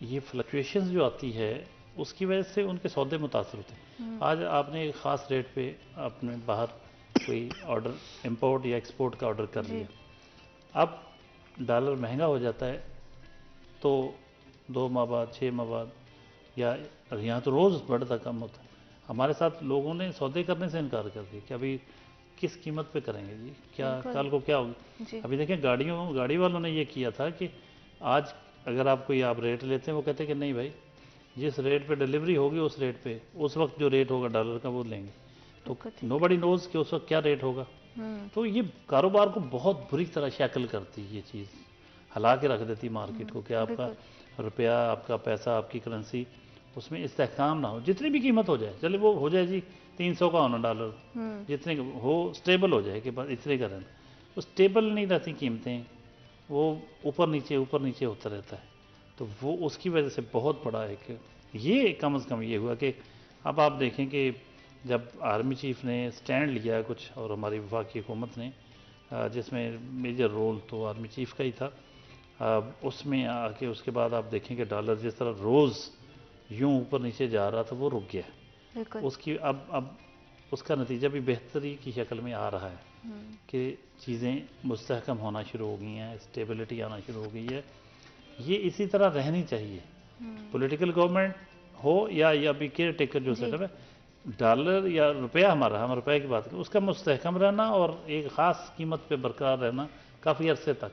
ये फ्लक्चुएशंस जो आती है उसकी वजह से उनके सौदे मुतासर होते हैं। आज आपने एक ख़ास रेट पे आपने बाहर कोई ऑर्डर इंपोर्ट या एक्सपोर्ट का ऑर्डर कर लिया, अब डॉलर महंगा हो जाता है तो 2 माह बाद, 6 माह बाद, या यहाँ तो रोज़ बढ़ता कम होता है। हमारे साथ लोगों ने सौदे करने से इनकार कर दिया कि अभी किस कीमत पे करेंगे जी, क्या कल को क्या होगी। अभी देखें गाड़ी वालों ने ये किया था कि आज अगर आप कोई आप रेट लेते हैं, वो कहते हैं कि नहीं भाई जिस रेट पे डिलीवरी होगी उस रेट पे उस वक्त जो रेट होगा डॉलर का वो लेंगे, तो नोबडी नोज कि उस वक्त क्या रेट होगा। तो ये कारोबार को बहुत बुरी तरह शैकल करती है, ये चीज़ हिला के रख देती मार्केट को कि आपका रुपया, आपका पैसा, आपकी करेंसी उसमें इस्तेहकाम ना हो, जितनी भी कीमत हो जाए, चले वो हो जाए जी 300 का होना डॉलर, जितने हो स्टेबल हो जाए कि बस इतने का रहना, तो स्टेबल नहीं रहती कीमतें, वो ऊपर नीचे होता रहता है। तो वो उसकी वजह से बहुत बड़ा एक ये कम से कम ये हुआ कि अब आप देखें कि जब आर्मी चीफ ने स्टैंड लिया कुछ और हमारी वफाकी हुकूमत ने, जिसमें मेजर रोल तो आर्मी चीफ का ही था, उसमें आके उसके बाद आप देखें कि डॉलर जिस तरह रोज़ यूं ऊपर नीचे जा रहा था वो रुक गया। उसकी अब उसका नतीजा भी बेहतरी की शक्ल में आ रहा है कि चीज़ें मुस्तहकम होना शुरू हो गई हैं, स्टेबिलिटी आना शुरू हो गई है। ये इसी तरह रहनी चाहिए, पॉलिटिकल गवर्नमेंट हो या अभी केयर टेकर जो सेटअप है, डॉलर या रुपया हमारा, हम रुपये की बात करें, उसका मुस्तहकम रहना और एक ख़ास कीमत पे बरकरार रहना काफ़ी अरसे तक,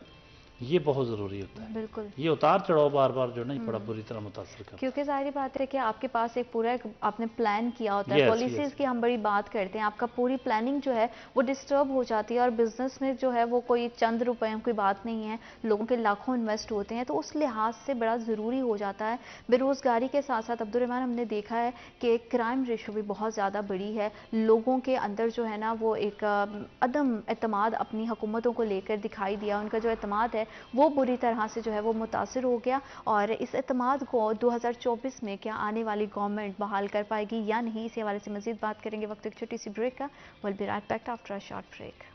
ये बहुत ज़रूरी होता है। बिल्कुल, ये उतार चढ़ाव बार बार जो नहीं बड़ा बुरी तरह मुतासर करता, क्योंकि जाहिर बात है कि आपके पास एक पूरा आपने प्लान किया होता है। पॉलिसीज़ की हम बड़ी बात करते हैं, आपका पूरी प्लानिंग जो है वो डिस्टर्ब हो जाती है, और बिजनेस में जो है वो कोई चंद रुपयों की बात नहीं है, लोगों के लाखों इन्वेस्ट होते हैं, तो उस लिहाज से बड़ा ज़रूरी हो जाता है। बेरोज़गारी के साथ साथ अब्दुर्रहमान हमने देखा है कि क्राइम रेशो भी बहुत ज़्यादा बड़ी है, लोगों के अंदर जो है ना वो एक अदम एतमाद अपनी हुकूमतों को लेकर दिखाई दिया, उनका जो एतमाद है वो बुरी तरह से जो है वो मुतासिर हो गया। और इस एतमाद को 2024 में क्या आने वाली गवर्नमेंट बहाल कर पाएगी या नहीं, इसी हवाले से मजीद बात करेंगे वक्त एक छोटी सी ब्रेक का। Will be right back after a short break.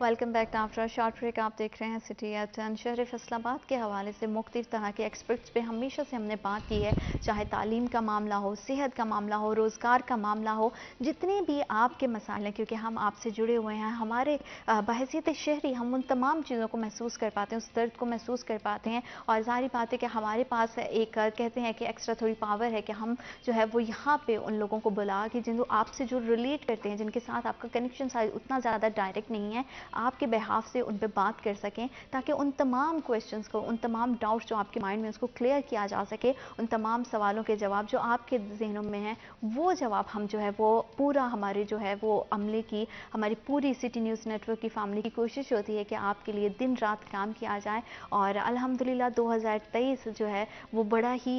Welcome back after short break. आप देख रहे हैं सिटी एट 10। शहर फैसलाबाद के हवाले से मुख्तलिफ तरह के एक्सपर्ट्स पे हमेशा से हमने बात की है, चाहे तालीम का मामला हो, सेहत का मामला हो, रोज़गार का मामला हो, जितने भी आपके मसाइल हैं, क्योंकि हम आपसे जुड़े हुए हैं, हमारे बहैसियत शहरी हम उन तमाम चीज़ों को महसूस कर पाते हैं, उस दर्द को महसूस कर पाते हैं। और ज़ाहिर बात है कि हमारे पास एक कहते हैं कि एक्स्ट्रा थोड़ी पावर है कि हम जो है वो यहाँ पे उन लोगों को बुला के जिन आपसे जो रिलेट करते हैं, जिनके साथ आपका कनेक्शन शायद उतना ज़्यादा डायरेक्ट नहीं है, आपके बिहाफ से उन पे बात कर सकें, ताकि उन तमाम क्वेश्चंस को, उन तमाम डाउट्स जो आपके माइंड में उसको क्लियर किया जा सके, उन तमाम सवालों के जवाब जो आपके जहनों में हैं वो जवाब हम जो है वो पूरा हमारे जो है वो अमले की, हमारी पूरी सिटी न्यूज़ नेटवर्क की फैमिली की कोशिश होती है कि आपके लिए दिन रात काम किया जाए। और अल्हम्दुलिल्लाह 2023 जो है वो बड़ा ही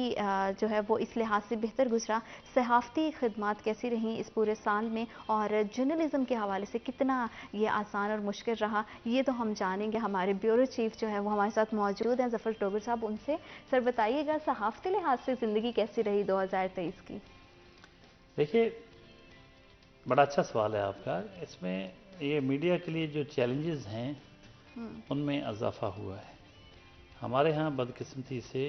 जो है वो इस लिहाज से बेहतर गुजरा। सहाफ़ती खिदमात कैसी रहीं इस पूरे साल में, और जर्नलिज्म के हवाले से कितना ये आसान और मुश्किल रहा, ये तो हम जानेंगे। हमारे ब्यूरो चीफ जो है वो हमारे साथ मौजूद हैं, ज़फ़र टोगर साहब। उनसे सर बताइएगा, सहाफ़ती लिहाज से ज़िंदगी कैसी रही 2023 की? देखिए, बड़ा अच्छा सवाल है आपका। इसमें ये मीडिया के लिए जो चैलेंजेस हैं उनमें इजाफा हुआ है। हमारे यहाँ बदकिस्मती से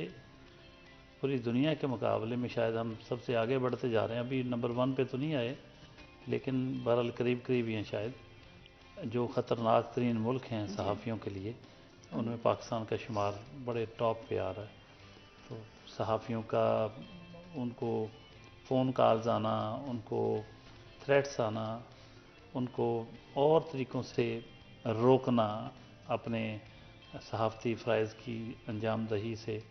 पूरी दुनिया के मुकाबले में शायद हम सबसे आगे बढ़ते जा रहे हैं। अभी नंबर 1 पे तो नहीं आए, लेकिन बहरहाल करीब करीब ही हैं शायद। जो ख़तरनाक तरीन मुल्क हैं सहाफ़ियों के लिए, उनमें पाकिस्तान का शुमार बड़े टॉप पे आ रहा है। तो सहाफ़ियों का उनको फ़ोन कॉल्स आना, उनको थ्रेट्स आना, उनको और तरीक़ों से रोकना अपने सहाफ़ती फ़राइज़ की अंजाम दही से,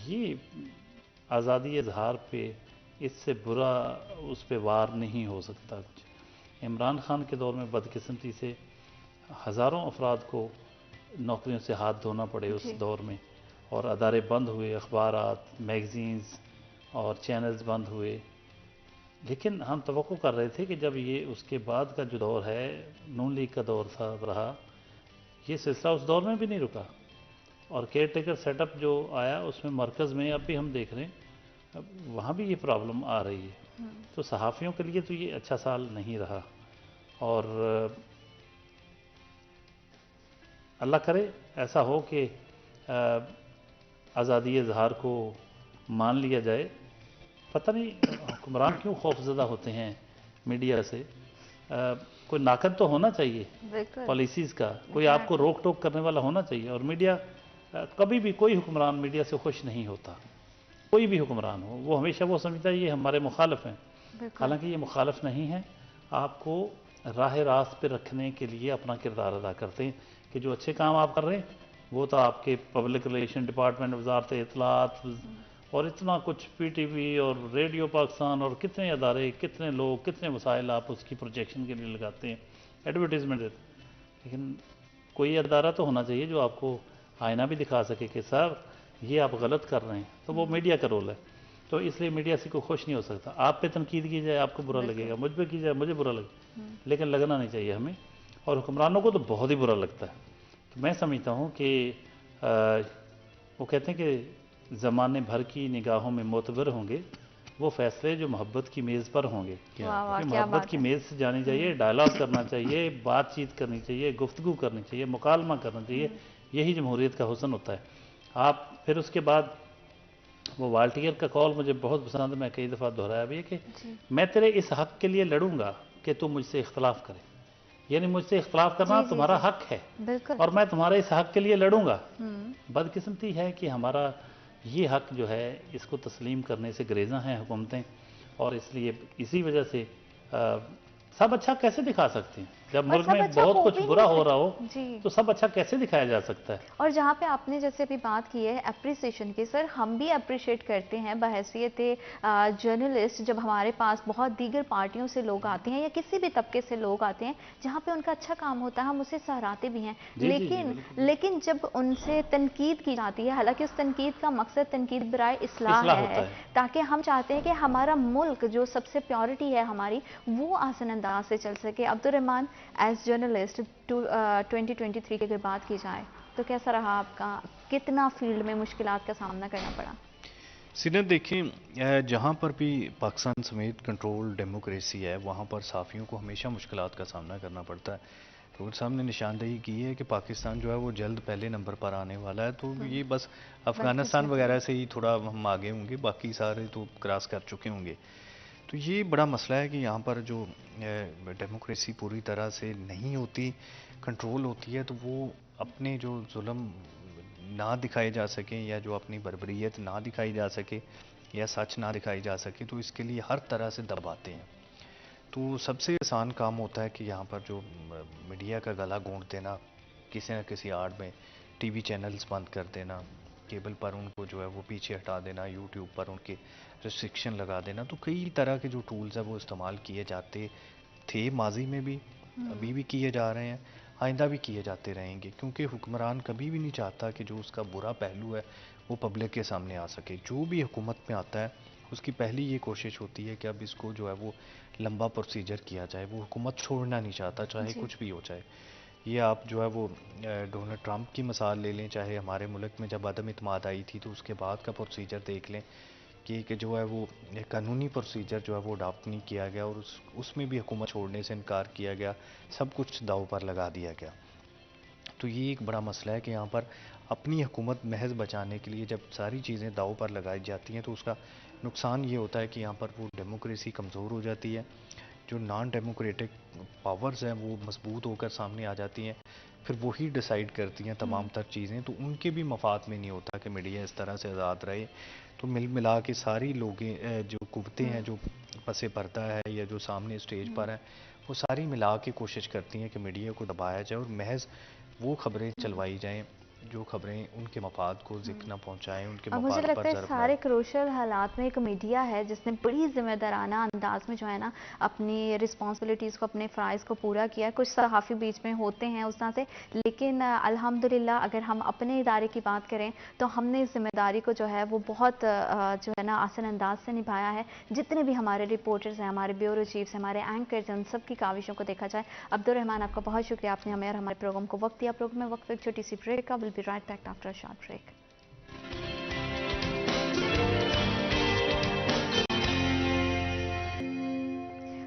ये आज़ादी इज़हार पे इससे बुरा उस पे वार नहीं हो सकता कुछ। इमरान खान के दौर में बदकिस्मती से हज़ारों अफराद को नौकरियों से हाथ धोना पड़े उस दौर में, और अदारे बंद हुए, अखबारात, मैगज़ीन्स और चैनल्स बंद हुए। लेकिन हम तवक्को कर रहे थे कि जब ये उसके बाद का जो दौर है, नून लीग का दौर था रहा, ये सिलसिला उस दौर में भी नहीं रुका, और केयर टेकर सेटअप जो आया उसमें मरकज़ में अब भी हम देख रहे हैं वहाँ भी ये प्रॉब्लम आ रही है। तो सहाफ़ियों के लिए तो ये अच्छा साल नहीं रहा, और अल्लाह करे ऐसा हो कि आज़ादी इज़हार को मान लिया जाए। पता नहीं हुक्मरान क्यों खौफज़दा होते हैं मीडिया से। कोई नाकद तो होना चाहिए पॉलिसीज़ का, कोई आपको रोक टोक करने वाला होना चाहिए। और मीडिया कभी भी, कोई हुक्मरान मीडिया से खुश नहीं होता, कोई भी हुक्मरान हो, वो हमेशा वो समझता है ये हमारे मुखालिफ हैं, हालांकि ये मुखालिफ नहीं है, आपको राह रास्त पे रखने के लिए अपना किरदार अदा करते हैं। कि जो अच्छे काम आप कर रहे हैं वो तो आपके पब्लिक रिलेशन डिपार्टमेंट, वजारत इत्तलात और इतना कुछ PTV और रेडियो पाकिस्तान और कितने अदारे, कितने लोग, कितने वसाइल आप उसकी प्रोजेक्शन के लिए लगाते हैं, एडवर्टीजमेंट देते हैं। लेकिन कोई अदारा तो होना चाहिए जो आपको आईना भी दिखा सके कि सर ये आप गलत कर रहे हैं, तो वो मीडिया का रोल है। तो इसलिए मीडिया से कोई खुश नहीं हो सकता। आप पे तनकीद की जाए आपको बुरा लगेगा, मुझ पे की जाए मुझे बुरा लगेगा, लेकिन लगना नहीं चाहिए हमें। और हुक्मरानों को तो बहुत ही बुरा लगता है। तो मैं समझता हूँ कि वो कहते हैं कि ज़माने भर की निगाहों में मोतबर होंगे वो फैसले जो मोहब्बत की मेज़ पर होंगे। मोहब्बत की मेज़ से जानी चाहिए, डायलॉग करना चाहिए, बातचीत करनी चाहिए, गुफ्तगू करनी चाहिए, मुकालमा करना चाहिए। यही जमहूरियत का हुस्न होता है। आप फिर उसके बाद वो वाल्टियर का कॉल मुझे बहुत पसंद है, मैं कई दफ़ा दोहराया भी है कि मैं तेरे इस हक़ के लिए लड़ूंगा कि तू मुझसे इख्तलाफ करे, यानी मुझसे इख्तलाफ करना तुम्हारा हक है और मैं तुम्हारे इस हक़ के लिए लड़ूंगा। बदकिस्मती है कि हमारा ये हक़ जो है इसको तस्लीम करने से गुरेज़ां हैं हुकूमतें, और इसलिए इसी वजह से सब अच्छा कैसे दिखा सकते हैं? जब मुल्क में बहुत कुछ बुरा हो रहा हो तो सब अच्छा कैसे दिखाया जा सकता है? और जहाँ पे आपने जैसे अभी बात की है अप्रिसिएशन की, सर हम भी अप्रिशिएट करते हैं बहैसियत जर्नलिस्ट जब हमारे पास बहुत दीगर पार्टियों से लोग आते हैं या किसी भी तबके से लोग आते हैं जहाँ पे उनका अच्छा काम होता है, हम उसे सराहते भी हैं। लेकिन जब उनसे तनकीद की जाती है, हालांकि उस तनकीद का मकसद तनकीद बराए इस्लाह है, ताकि हम चाहते हैं कि हमारा मुल्क जो सबसे प्योरिटी है हमारी वो आसान अंदाज से चल सके। अब्दुर्रहमान, एज जर्नलिस्ट 2023 की अगर बात की जाए तो कैसा रहा आपका? कितना फील्ड में मुश्किलात का सामना करना पड़ा? सीनत देखिए, जहाँ पर भी पाकिस्तान समेत कंट्रोल डेमोक्रेसी है वहाँ पर सहाफ़ियों को हमेशा मुश्किलात का सामना करना पड़ता है। तो साहब ने निशानदेही की है कि पाकिस्तान जो है वो जल्द पहले नंबर पर आने वाला है। तो ये बस अफ़गानिस्तान वगैरह से ही थोड़ा हम आगे होंगे, बाकी सारे तो क्रॉस कर चुके होंगे। तो ये बड़ा मसला है कि यहाँ पर जो डेमोक्रेसी पूरी तरह से नहीं होती, कंट्रोल होती है, तो वो अपने जो जुल्म ना दिखाए जा सकें या जो अपनी बर्बरियत ना दिखाई जा सके या सच ना दिखाई जा सके, तो इसके लिए हर तरह से दबाते हैं। तो सबसे आसान काम होता है कि यहाँ पर जो मीडिया का गला घोंट देना, किसी न किसी आड़ में टीवी चैनल्स बंद कर देना, केबल पर उनको जो है वो पीछे हटा देना, यूट्यूब पर उनके रिस्ट्रिक्शन लगा देना। तो कई तरह के जो टूल्स हैं वो इस्तेमाल किए जाते थे माजी में भी, अभी भी किए जा रहे हैं, आइंदा भी किए जाते रहेंगे, क्योंकि हुक्मरान कभी भी नहीं चाहता कि जो उसका बुरा पहलू है वो पब्लिक के सामने आ सके। जो भी हुकूमत में आता है उसकी पहली ये कोशिश होती है कि अब इसको जो है वो लंबा प्रोसीजर किया जाए। वो हुकूमत छोड़ना नहीं चाहता, चाहे कुछ भी हो जाए। ये आप जो है वो डोनाल्ड ट्रंप की मिसाल ले लें, चाहे हमारे मुल्क में जब अदम इत्मीद आई थी तो उसके बाद का प्रोसीजर देख लें कि जो है वो कानूनी प्रोसीजर जो है वो अडॉप्ट नहीं किया गया और उसमें भी हुकूमत छोड़ने से इनकार किया गया, सब कुछ दाव पर लगा दिया गया। तो ये एक बड़ा मसला है कि यहाँ पर अपनी हुकूमत महज बचाने के लिए जब सारी चीज़ें दाव पर लगाई जाती हैं तो उसका नुकसान ये होता है कि यहाँ पर वो डेमोक्रेसी कमज़ोर हो जाती है, जो नॉन डेमोक्रेटिक पावर्स हैं वो मजबूत होकर सामने आ जाती हैं, फिर वही डिसाइड करती हैं तमाम तर चीज़ें। तो उनके भी मफाद में नहीं होता कि मीडिया इस तरह से आज़ाद रहे। तो मिल मिला के सारी लोग जो कुव्वतें हैं जो पसे पर्दा है या जो सामने स्टेज पर हैं, वो सारी मिला के कोशिश करती हैं कि मीडिया को दबाया जाए और महज वो खबरें चलवाई जाएँ जो खबरें उनके मफाद को ज़िक्र न पहुँचाएँ, उनके अब मुझे मफाद लगता पर है ज़रब सारे लाएँ। क्रूशल हालात में एक मीडिया है जिसने बड़ी जिम्मेदाराना अंदाज में जो है ना अपनी रिस्पॉन्सिबिलिटीज़ को, अपने फ़राइज़ को पूरा किया है। कुछ सहाफ़ी बीच में होते हैं उस तरह से, लेकिन अल्हम्दुलिल्लाह अगर हम अपने इदारे की बात करें तो हमने इस जिम्मेदारी को जो है वो बहुत जो है ना आसान अंदाज से निभाया है। जितने भी हमारे रिपोर्टर्स हैं, हमारे ब्यूरो चीफ्स, हमारे एंकर्स हैं, उन सब की काविशों को देखा जाए। अब्दुर्रहमान, आपका बहुत शुक्रिया, आपने हमें और हमारे प्रोग्राम को वक्त दिया। प्रोग्राम में वक्त एक छोटी सी ब्रेक का, will be right back after a short break.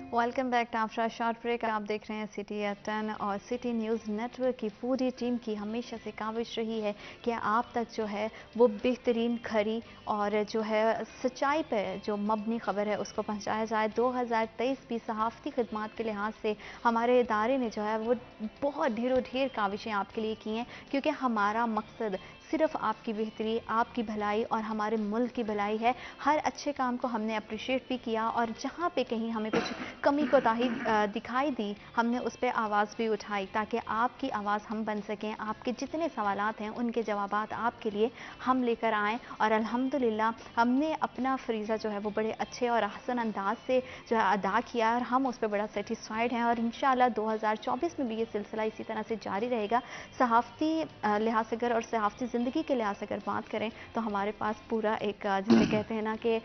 Welcome back to after short break. आप देख रहे हैं सिटी एट 10 और सिटी न्यूज़ नेटवर्क की पूरी टीम की हमेशा से काविश रही है कि आप तक जो है वो बेहतरीन, खरी और जो है सच्चाई पर जो मबनी खबर है उसको पहुंचाया जाए। 2023 भी सहाफ़ती खिदमात के लिहाज से हमारे इदारे ने जो है वो बहुत ढेर काविशें आपके लिए की हैं, क्योंकि हमारा मकसद सिर्फ आपकी बेहतरी, आपकी भलाई और हमारे मुल्क की भलाई है। हर अच्छे काम को हमने अप्रिशिएट भी किया और जहाँ पे कहीं हमें कुछ कमी कोताही दिखाई दी, हमने उस पर आवाज़ भी उठाई ताकि आपकी आवाज़ हम बन सकें, आपके जितने सवालात हैं उनके जवाबात आपके लिए हम लेकर आएँ। और अल्हम्दुलिल्लाह हमने अपना फरीज़ा जो है वो बड़े अच्छे और हसन अंदाज से जो है अदा किया और हम उस पर बड़ा सेटिस्फाइड हैं। और इंशाअल्लाह 2024 में भी ये सिलसिला इसी तरह से जारी रहेगा। सहाफ़ती लिहाज से अगर और सहाफ़ती ज़िंदगी के लिहाज से अगर बात करें तो हमारे पास पूरा एक जिसे कहते हैं ना कि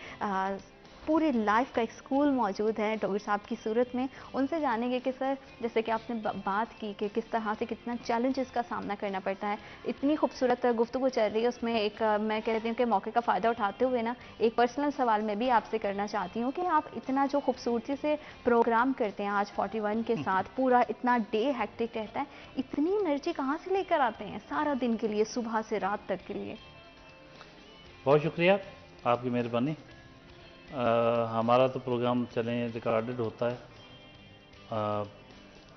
पूरी लाइफ का एक स्कूल मौजूद है डॉक्टर साहब की सूरत में। उनसे जानेंगे कि सर, जैसे कि आपने बात की कि किस तरह से कितना चैलेंजेस का सामना करना पड़ता है। इतनी खूबसूरत गुफ्तगू चल रही है, उसमें एक मैं कहती हूँ कि मौके का फ़ायदा उठाते हुए ना एक पर्सनल सवाल मैं भी आपसे करना चाहती हूँ कि आप इतना जो खूबसूरती से प्रोग्राम करते हैं आज 41 के साथ, पूरा इतना डे हेक्टिक रहता है, इतनी एनर्जी कहाँ से लेकर आते हैं सारा दिन के लिए, सुबह से रात तक के लिए? बहुत शुक्रिया, आपकी मेहरबानी। हमारा तो प्रोग्राम चलें रिकॉर्डेड होता है।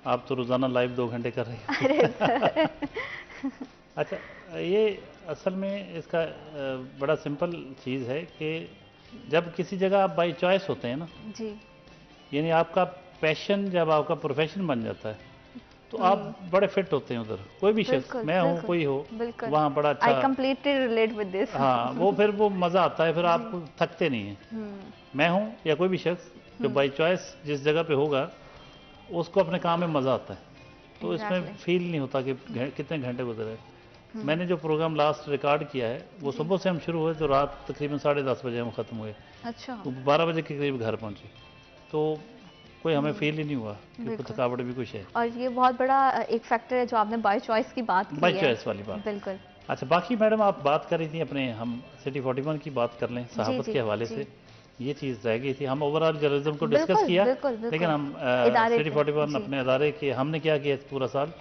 आप तो रोज़ाना लाइव 2 घंटे कर रही हैं। अरे सर। अच्छा, ये असल में इसका बड़ा सिंपल चीज़ है कि जब किसी जगह आप बाई चॉइस होते हैं ना जी, यानी आपका पैशन जब आपका प्रोफेशन बन जाता है तो आप बड़े फिट होते हैं उधर। कोई भी शख्स, मैं हूँ कोई हो, वहाँ बड़ा अच्छा, I completely relate with this। हाँ, वो फिर वो मज़ा आता है, फिर आप थकते नहीं हैं। मैं हूँ या कोई भी शख्स जो बाई चॉइस जिस जगह पे होगा उसको अपने काम में मज़ा आता है, तो इसमें फील नहीं होता कि कितने घंटे गुजरे। मैंने जो प्रोग्राम लास्ट रिकॉर्ड किया है वो सुबह से हम शुरू हुए तो रात तकरीबन 10:30 बजे हम ख़त्म हुए। अच्छा। 12 बजे के करीब घर पहुँचे, तो कोई हमें फील ही नहीं हुआ कि कुछ थकावट भी कुछ है। और ये बहुत बड़ा एक फैक्टर है जो आपने बाय चॉइस की बात की है। बाय चॉइस वाली बात, बिल्कुल। अच्छा, बाकी मैडम आप बात कर रही थी अपने, हम सिटी 41 की बात कर लें सहाफ़त के हवाले से, ये चीज़ रह गई थी। हम ओवरऑल जर्नलिज्म को डिस्कस किया, लेकिन हम सिटी 41 अपने अदारे के हमने क्या किया पूरा साल,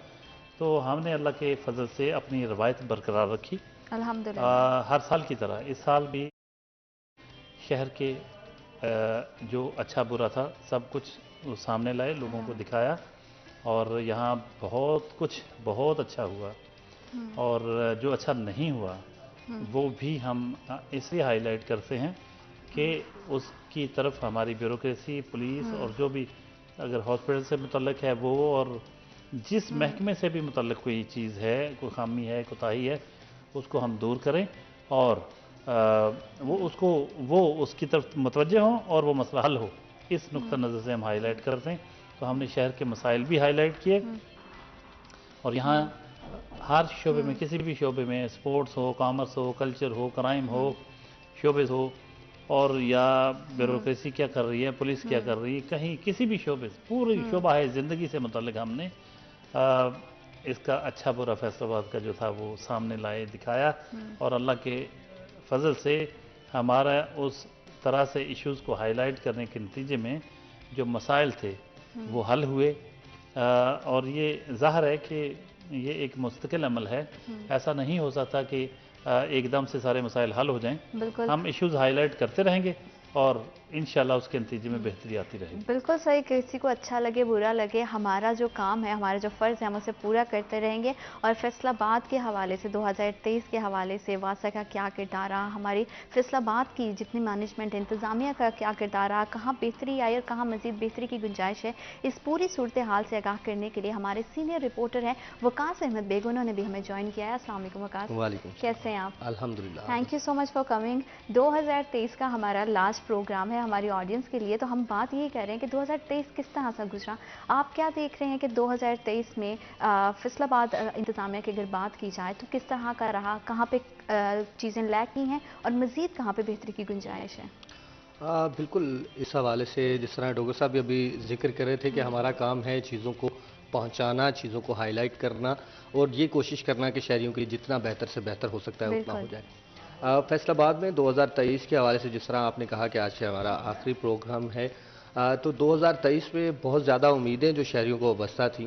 तो हमने अल्लाह के फजल से अपनी रवायत बरकरार रखी अल्हम्दुलिल्लाह। हर साल की तरह इस साल भी शहर के जो अच्छा बुरा था सब कुछ सामने लाए, लोगों को दिखाया, और यहाँ बहुत अच्छा हुआ, और जो अच्छा नहीं हुआ वो भी हम इसलिए हाईलाइट करते हैं कि उसकी तरफ हमारी ब्यूरोक्रेसी, पुलिस और जो भी अगर हॉस्पिटल से मुतल्लिक है वो, और जिस महकमे से भी मुतल्लिक कोई चीज़ है, कोई खामी है, कोताही है, उसको हम दूर करें और वो उसकी तरफ मुतवज्जे हों और वो मसला हल हो। इस नुक्ता नज़र से हम हाईलाइट करते हैं। तो हमने शहर के मसाइल भी हाईलाइट किए, और यहाँ हर शोबे में, किसी भी शोबे में, स्पोर्ट्स हो, कॉमर्स हो, कल्चर हो, क्राइम हो, शोबे हो, और या ब्यूरोक्रेसी क्या कर रही है, पुलिस क्या कर रही है, कहीं किसी भी शोबे से, पूरी शोबा है ज़िंदगी से मुतल्लिक हमने इसका अच्छा बुरा फैसलाबाद का जो था वो सामने लाए, दिखाया, और अल्लाह के फजल से हमारा उस तरह से इश्यूज़ को हाईलाइट करने के नतीजे में जो मसाइल थे वो हल हुए। और ये ज़ाहिर है कि ये एक मुस्तकिल अमल है, ऐसा नहीं हो सकता कि एकदम से सारे मसाइल हल हो जाएं। हम इश्यूज़ हाईलाइट करते रहेंगे और इंशाल्लाह उसके नतीजे में बेहतरी आती रहेगी। बिल्कुल सही, किसी को अच्छा लगे बुरा लगे, हमारा जो काम है, हमारा जो फ़र्ज़ है, हम उसे पूरा करते रहेंगे। और फैसलाबाद के हवाले से, 2023 के हवाले से वासा का क्या किरदार रहा, हमारी फैसलाबाद की जितनी मैनेजमेंट इंतज़ामिया का क्या किरदार रहा, कहाँ बेहतरी आई और कहाँ मज़ीद बेहतरी की गुंजाइश है, इस पूरी सूरत हाल से आगाह करने के लिए हमारे सीनियर रिपोर्टर हैं वकास अहमद बेग, उन्होंने भी हमें ज्वाइन किया है। अस्सलाम वालेकुम वकास। वालेकुम। कैसे हैं आप? अल्हम्दुलिल्लाह। Thank you so much for coming. 2023 का हमारा लास्ट प्रोग्राम है हमारी ऑडियंस के लिए, तो हम बात यही कर रहे हैं कि 2023 किस तरह से गुजरा। आप क्या देख रहे हैं कि 2023 में फैसलाबाद इंतज़ामिया की अगर बात की जाए तो किस तरह का रहा, कहाँ पे चीज़ें लैक की हैं और मज़ीद कहाँ पे बेहतरी की गुंजाइश है? बिल्कुल, इस हवाले से जिस तरह डॉक्टर साहब अभी जिक्र कर रहे थे कि हमारा काम है चीज़ों को पहुंचाना, चीज़ों को हाईलाइट करना और ये कोशिश करना कि शहरियों के लिए जितना बेहतर से बेहतर हो सकता है उतना हो जाए। फैसलाबाद में 2023 के हवाले से जिस तरह आपने कहा कि आज से हमारा आखिरी प्रोग्राम है, तो 2023 में बहुत ज़्यादा उम्मीदें जो शहरियों को वाबस्ता थी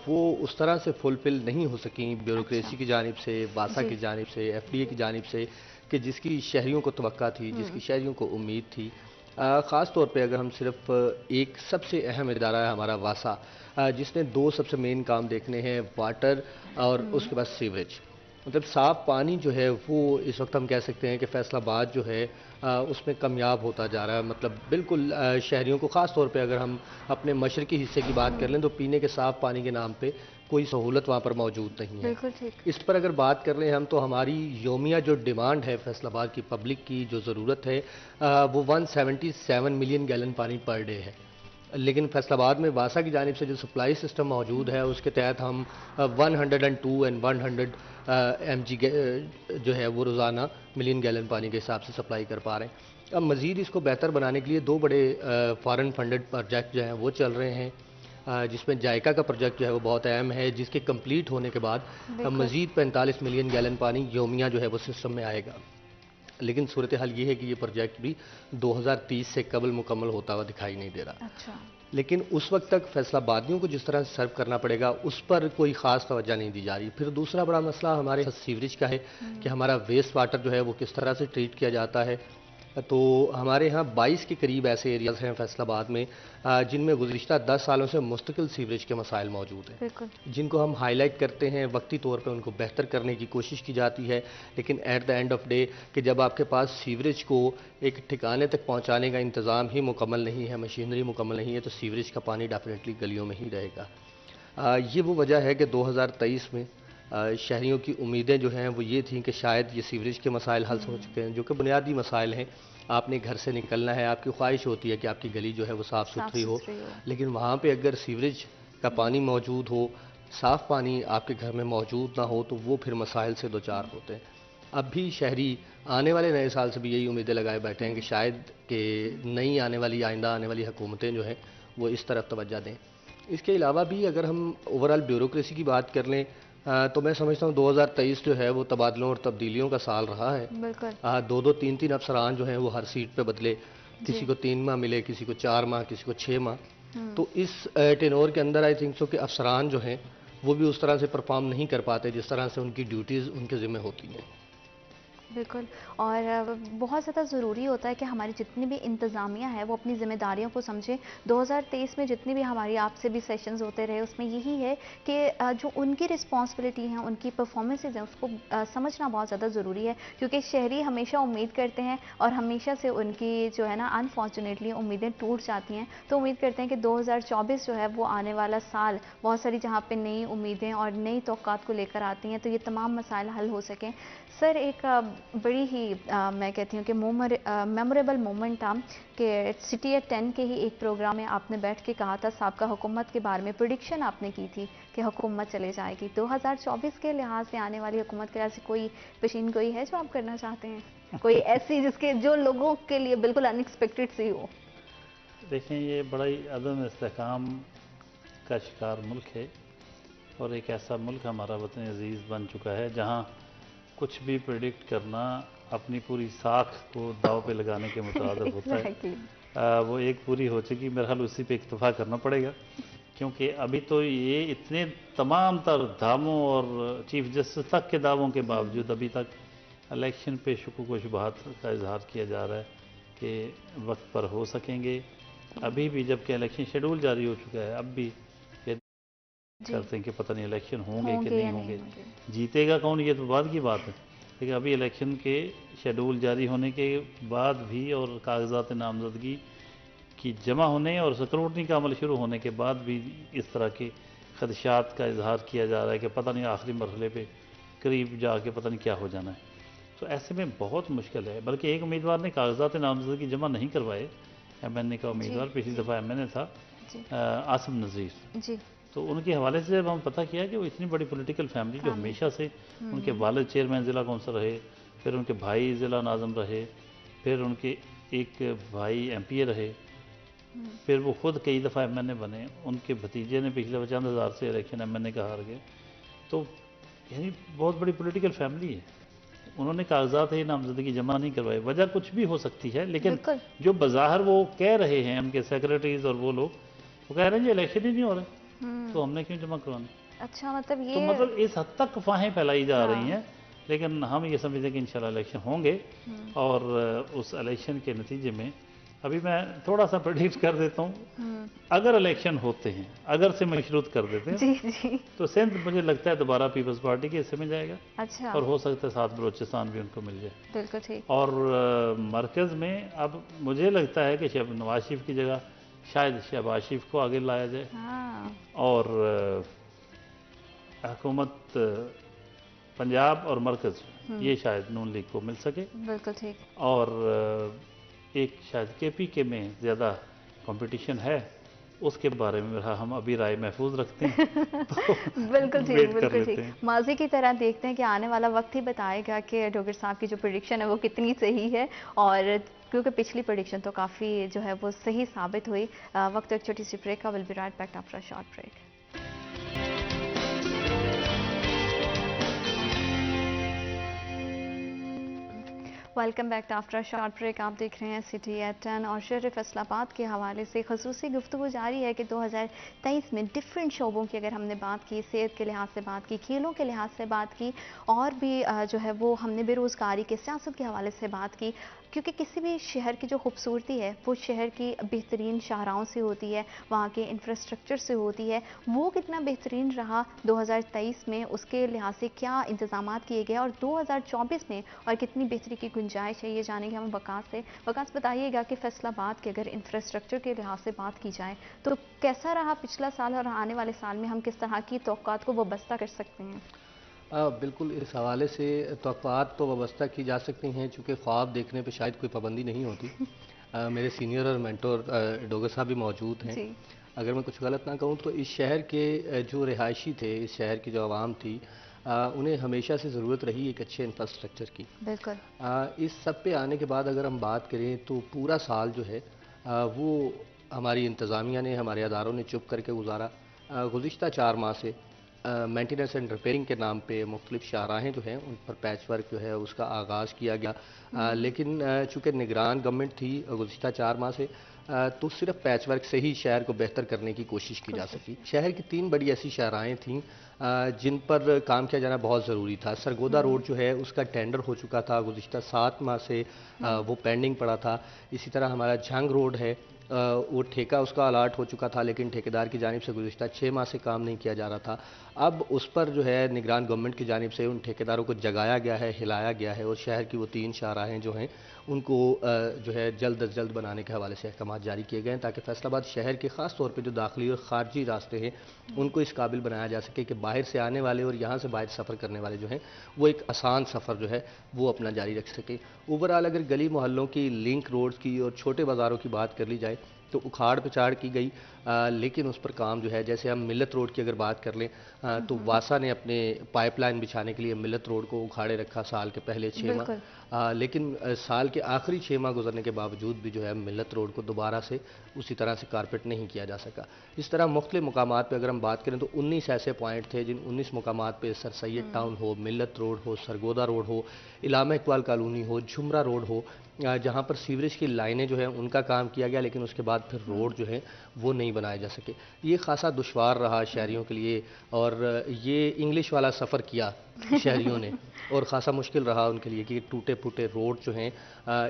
वो उस तरह से फुलफिल नहीं हो सकी ब्यूरोक्रेसी की जानिब से, वासा की जानिब से, FDA की जानिब से, कि जिसकी शहरियों को तवक्का थी, जिसकी शहरियों को उम्मीद थी। ख़ास तौर पे अगर हम सिर्फ एक सबसे अहम इदारा है हमारा वासा, जिसने 2 सबसे मेन काम देखने हैं, वाटर और उसके बाद सीवरेज। मतलब साफ़ पानी जो है वो इस वक्त हम कह सकते हैं कि फैसलाबाद जो है उसमें कामयाब होता जा रहा है। मतलब बिल्कुल शहरियों को ख़ास तौर पे अगर हम अपने मशरकी हिस्से की बात कर लें तो पीने के साफ़ पानी के नाम पे कोई सहूलत वहाँ पर मौजूद नहीं है। बिल्कुल ठीक। इस पर अगर बात कर लें हम तो हमारी योमिया जो डिमांड है फैसलाबाद की पब्लिक की जो ज़रूरत है वो 177 मिलियन गैलन पानी पर डे है। लेकिन फैसलाबाद में वासा की जानिब से जो सप्लाई सिस्टम मौजूद है उसके तहत हम 102 एंड 100 mg जो है वो रोज़ाना मिलियन गैलन पानी के हिसाब से सप्लाई कर पा रहे हैं। अब मज़ीद इसको बेहतर बनाने के लिए दो बड़े फॉरेन फंडेड प्रोजेक्ट जो हैं वो चल रहे हैं, जिसमें जायका का प्रोजेक्ट जो है वो बहुत अहम है, जिसके कंप्लीट होने के बाद मज़ीद 45 मिलियन गैलन पानी योमिया जो है वो सिस्टम में आएगा। लेकिन सूरत हाल ये है कि ये प्रोजेक्ट भी 2030 से कबल मुकम्मल होता हुआ दिखाई नहीं दे रहा। अच्छा। लेकिन उस वक्त तक फैसलाबादियों को जिस तरह से सर्व करना पड़ेगा उस पर कोई ख़ास तवज्जो नहीं दी जा रही। फिर दूसरा बड़ा मसला हमारे सीवरेज का है कि हमारा वेस्ट वाटर जो है वो किस तरह से ट्रीट किया जाता है। तो हमारे यहाँ 22 के करीब ऐसे एरियाज़ हैं फैसलाबाद में जिनमें गुज़िश्ता 10 सालों से मुस्तकिल सीवरेज के मसाइल मौजूद हैं, जिनको हम हाईलाइट करते हैं, वक्ती तौर पे उनको बेहतर करने की कोशिश की जाती है। लेकिन at the end of day कि जब आपके पास सीवरेज को एक ठिकाने तक पहुँचाने का इंतज़ाम ही मुकम्मल नहीं है, मशीनरी मुकम्मल नहीं है, तो सीवरेज का पानी डेफिनेटली गलियों में ही रहेगा। ये वो वजह है कि 2023 में शहरियों की उम्मीदें जो हैं वो ये थी कि शायद ये सीवरेज के मसाइल हल हो चुके हैं, जो कि बुनियादी मसाइल हैं। आपने घर से निकलना है, आपकी ख्वाहिश होती है कि आपकी गली जो है वो साफ़ सुथरी हो, लेकिन वहाँ पे अगर सीवरेज का पानी मौजूद हो, साफ़ पानी आपके घर में मौजूद ना हो, तो वो फिर मसाइल से दो चार होते हैं। अब भी शहरी आने वाले नए साल से भी यही उम्मीदें लगाए बैठे हैं कि शायद कि नई आने वाली आइंदा आने वाली हुकूमतें जो हैं वो इस तरफ तवज्जो दें। इसके अलावा भी अगर हम ओवरऑल ब्यूरोक्रेसी की बात कर लें तो मैं समझता हूँ 2023 जो है वो तबादलों और तब्दीलियों का साल रहा है। बिल्कुल। 2-2 3-3 अफसरान जो हैं वो हर सीट पे बदले, किसी को 3 माह मिले, किसी को 4 माह, किसी को 6 माह। तो इस टेनोर के अंदर आई थिंक सो कि अफसरान जो हैं वो भी उस तरह से परफॉर्म नहीं कर पाते जिस तरह से उनकी ड्यूटीज़ उनके ज़िम्मे होती हैं। बिल्कुल। और बहुत ज़्यादा ज़रूरी होता है कि हमारी जितनी भी इंतज़ामिया है वो अपनी ज़िम्मेदारियों को समझे। 2023 में जितनी भी हमारी आपसे भी सेशंस होते रहे उसमें यही है कि जो उनकी रिस्पॉन्सिबिलिटी हैं, उनकी परफॉर्मेंसेज हैं, उसको समझना बहुत ज़्यादा ज़रूरी है, क्योंकि शहरी हमेशा उम्मीद करते हैं और हमेशा से उनकी जो है ना अनफॉर्चुनेटली उम्मीदें टूट जाती हैं। तो उम्मीद करते हैं कि 2024 जो है वो आने वाला साल बहुत सारी जहाँ पर नई उम्मीदें और नई तौक़ात को लेकर आती हैं, तो ये तमाम मसाइल हल हो सकें। सर, एक बड़ी ही मैं कहती हूँ कि मेमोरेबल मोमेंट था कि सिटी एट 10 के ही एक प्रोग्राम में आपने बैठ के कहा था, साबका हुकूमत के बारे में प्रेडिक्शन आपने की थी कि हुकूमत चले जाएगी। 2024 के लिहाज से आने वाली हुकूमत के लिहाज से कोई पेशीन गोई है जो आप करना चाहते हैं? कोई ऐसी जिसके जो लोगों के लिए बिल्कुल अनएक्सपेक्टेड सी हो? देखें, ये बड़ा ही अदम इस्तेहकाम का शिकार मुल्क है और एक ऐसा मुल्क हमारा वतन अजीज़ बन चुका है जहाँ कुछ भी प्रेडिक्ट करना अपनी पूरी साख को दाव पे लगाने के मुताबिक होता है। वो एक पूरी हो चुकी, मेरे ख्याल उसी पे इक्तफा करना पड़ेगा, क्योंकि अभी तो ये इतने तमाम तर दावों और चीफ जस्टिस तक के दावों के बावजूद अभी तक इलेक्शन पे शुकूक व शुबहात का इजहार किया जा रहा है कि वक्त पर हो सकेंगे। अभी भी जबकि इलेक्शन शेड्यूल जारी हो चुका है, अब भी करते हैं कि पता नहीं इलेक्शन होंगे कि नहीं होंगे, जीतेगा कौन ये तो बाद की बात है। लेकिन अभी इलेक्शन के शेड्यूल जारी होने के बाद भी और कागजात नामजदगी की जमा होने और स्क्रूटनी का अमल शुरू होने के बाद भी इस तरह के खदशात का इजहार किया जा रहा है कि पता नहीं आखिरी मरहले पे करीब जाके पता नहीं क्या हो जाना है। तो ऐसे में बहुत मुश्किल है। बल्कि एक उम्मीदवार ने कागजात नामजदगी जमा नहीं करवाए, MNA का उम्मीदवार, पिछली दफ़ा MNA था आसिम नज़ीर। तो उनके हवाले से जब हम पता किया कि वो इतनी बड़ी पॉलिटिकल फैमिली जो हमेशा से उनके वालिद चेयरमैन ज़िला कौंसल रहे, फिर उनके भाई ज़िला नाज़म रहे, फिर उनके एक भाई MPA रहे, फिर वो खुद कई दफ़ा MNA बने, उनके भतीजे ने पिछले 50,000 से इलेक्शन MNA का हार गए। तो यानी बहुत बड़ी पॉलिटिकल फैमिली है। उन्होंने कागजात ही नामजदगी जमा नहीं करवाए। वजह कुछ भी हो सकती है, लेकिन जो बज़ाहिर वो कह रहे हैं, उनके सेक्रेटरीज और वो लोग वो कह रहे हैं जी इलेक्शन ही नहीं हो रहे, तो हमने क्यों जमा करवाना। अच्छा, मतलब ये तो मतलब इस हद तक अफवाहें फैलाई जा रही हैं। लेकिन हम ये समझते हैं कि इंशाल्लाह इलेक्शन होंगे और उस इलेक्शन के नतीजे में अभी मैं थोड़ा सा प्रेडिक्ट कर देता हूँ, अगर इलेक्शन होते हैं, अगर से मशरूत कर देते हैं, जी जी, तो सिंध मुझे लगता है दोबारा पीपल्स पार्टी के हिस्से में जाएगा। अच्छा, और हो सकता है साथ बलोचिस्तान भी उनको मिल जाए। बिल्कुल ठीक। और मरकज़ में अब मुझे लगता है कि नवाज शरीफ की जगह शायद शहबाज शरीफ को आगे लाया जाए। हाँ, और हुकूमत पंजाब और मरकज़ ये शायद नून लीग को मिल सके। बिल्कुल ठीक। और एक शायद केपीके में ज़्यादा कंपटीशन है, उसके बारे में मेरा हम अभी राय महफूज रखते हैं। तो बिल्कुल ठीक, बिल्कुल ठीक। हैं। माजी की तरह देखते हैं कि आने वाला वक्त ही बताएगा कि डोगर साहब की जो प्रेडिक्शन है वो कितनी सही है, और क्योंकि पिछली प्रेडिक्शन तो काफ़ी जो है वो सही साबित हुई। वक्त एक छोटी सी ब्रेक का, will be right back after a short break. Welcome back after short break. आप देख रहे हैं सिटी एट 10 और शहर फैसलाबाद के हवाले से खसूसी गुफ्तगू जारी है कि 2023 में डिफरेंट शोबों की अगर हमने बात की, सेहत के लिहाज से बात की, खेलों के लिहाज से बात की, और भी जो है वो हमने बेरोज़गारी के, सियासत के हवाले से बात की, क्योंकि किसी भी शहर की जो खूबसूरती है वो शहर की बेहतरीन शाहराहों से होती है, वहाँ के इंफ्रास्ट्रक्चर से होती है। वो कितना बेहतरीन रहा 2023 में, उसके लिहाज से क्या इंतजामात किए गए, और 2024 में और कितनी बेहतरी की गुंजाइश है, ये जानेंगे हम वकास से। वकास, बताइएगा कि फैसलाबाद के अगर इंफ्रास्ट्रक्चर के लिहाज से बात की जाए तो कैसा रहा पिछला साल, और आने वाले साल में हम किस तरह की तौक़ात को वाबस्ता कर सकते हैं? बिल्कुल, इस हवाले से तौक़ात तो वाबस्ता की जा सकती हैं, चूँकि ख्वाब देखने पे शायद कोई पाबंदी नहीं होती। मेरे सीनियर और मेंटोर डोगर साहब भी मौजूद हैं। अगर मैं कुछ गलत ना कहूँ तो इस शहर के जो रिहायशी थे, इस शहर की जो आवाम थी, उन्हें हमेशा से ज़रूरत रही एक अच्छे इंफ्रास्ट्रक्चर की। बिल्कुल। इस सब पे आने के बाद अगर हम बात करें तो पूरा साल जो है वो हमारी इंतज़ामिया ने, हमारे अदारों ने चुप करके गुजारा। गुज़िश्ता 4 माह से मेंटेनेंस एंड रिपेयरिंग के नाम पे मुख्तलिफ शाहराहें जो हैं उन पर पैच वर्क जो है उसका आगाज़ किया गया। लेकिन चूँकि निगरान गवर्नमेंट थी गुज़िश्ता 4 माह से, तो सिर्फ पैच वर्क से ही शहर को बेहतर करने की कोशिश की जा सकी। शहर की 3 बड़ी ऐसी शाहराहें थीं जिन पर काम किया जाना बहुत ज़रूरी था। सरगोदा रोड जो है उसका टेंडर हो चुका था, गुज़िश्ता 7 माह से वो पेंडिंग पड़ा था। इसी तरह हमारा झंग रोड है, वो ठेका उसका अलाट हो चुका था, लेकिन ठेकेदार की जानिब से गुज़िश्ता 6 माह से काम नहीं किया जा रहा था। अब उस पर जो है निगरान गवर्नमेंट की जानिब से उन ठेकेदारों को जगाया गया है, हिलाया गया है, और शहर की वो 3 शाहराहें जो हैं उनको जो है जल्द अज जल्द बनाने के हवाले से अहकाम जारी किए गए हैं, ताकि फैसलाबाद शहर के ख़ास तौर पर जो दाखिली और ख़ारजी रास्ते हैं उनको इस काबिल बनाया जा सके कि बाहर से आने वाले और यहाँ से बाहर सफ़र करने वाले जो हैं वो एक आसान सफ़र जो है वो अपना जारी रख सके। ओवरऑल अगर गली मोहल्लों की, लिंक रोड्स की और छोटे बाज़ारों की बात कर ली जाए तो उखाड़ पिछाड़ की गई, लेकिन उस पर काम जो है, जैसे हम मिल्लत रोड की अगर बात कर लें तो वासा ने अपने पाइपलाइन बिछाने के लिए मिल्लत रोड को उखाड़े रखा साल के पहले 6 माह, लेकिन साल के आखिरी 6 माह गुजरने के बावजूद भी जो है मिल्लत रोड को दोबारा से उसी तरह से कारपेट नहीं किया जा सका। इस तरह मुख्तलिफ मुकामात पर अगर हम बात करें तो 19 ऐसे पॉइंट थे जिन 19 मुकामात पर सर सैयद टाउन हो, मिल्लत रोड हो, सरगोदा रोड हो, इलामा इकबाल कॉलोनी हो, झुमरा रोड हो, जहाँ पर सीवरेज की लाइनें जो हैं उनका काम किया गया, लेकिन उसके बाद फिर रोड जो है वो नहीं बनाए जा सके। ये खासा दुश्वार रहा शहरियों के लिए, और ये इंग्लिश वाला सफ़र किया शहरियों ने, और ख़ासा मुश्किल रहा उनके लिए कि टूटे फूटे रोड जो हैं,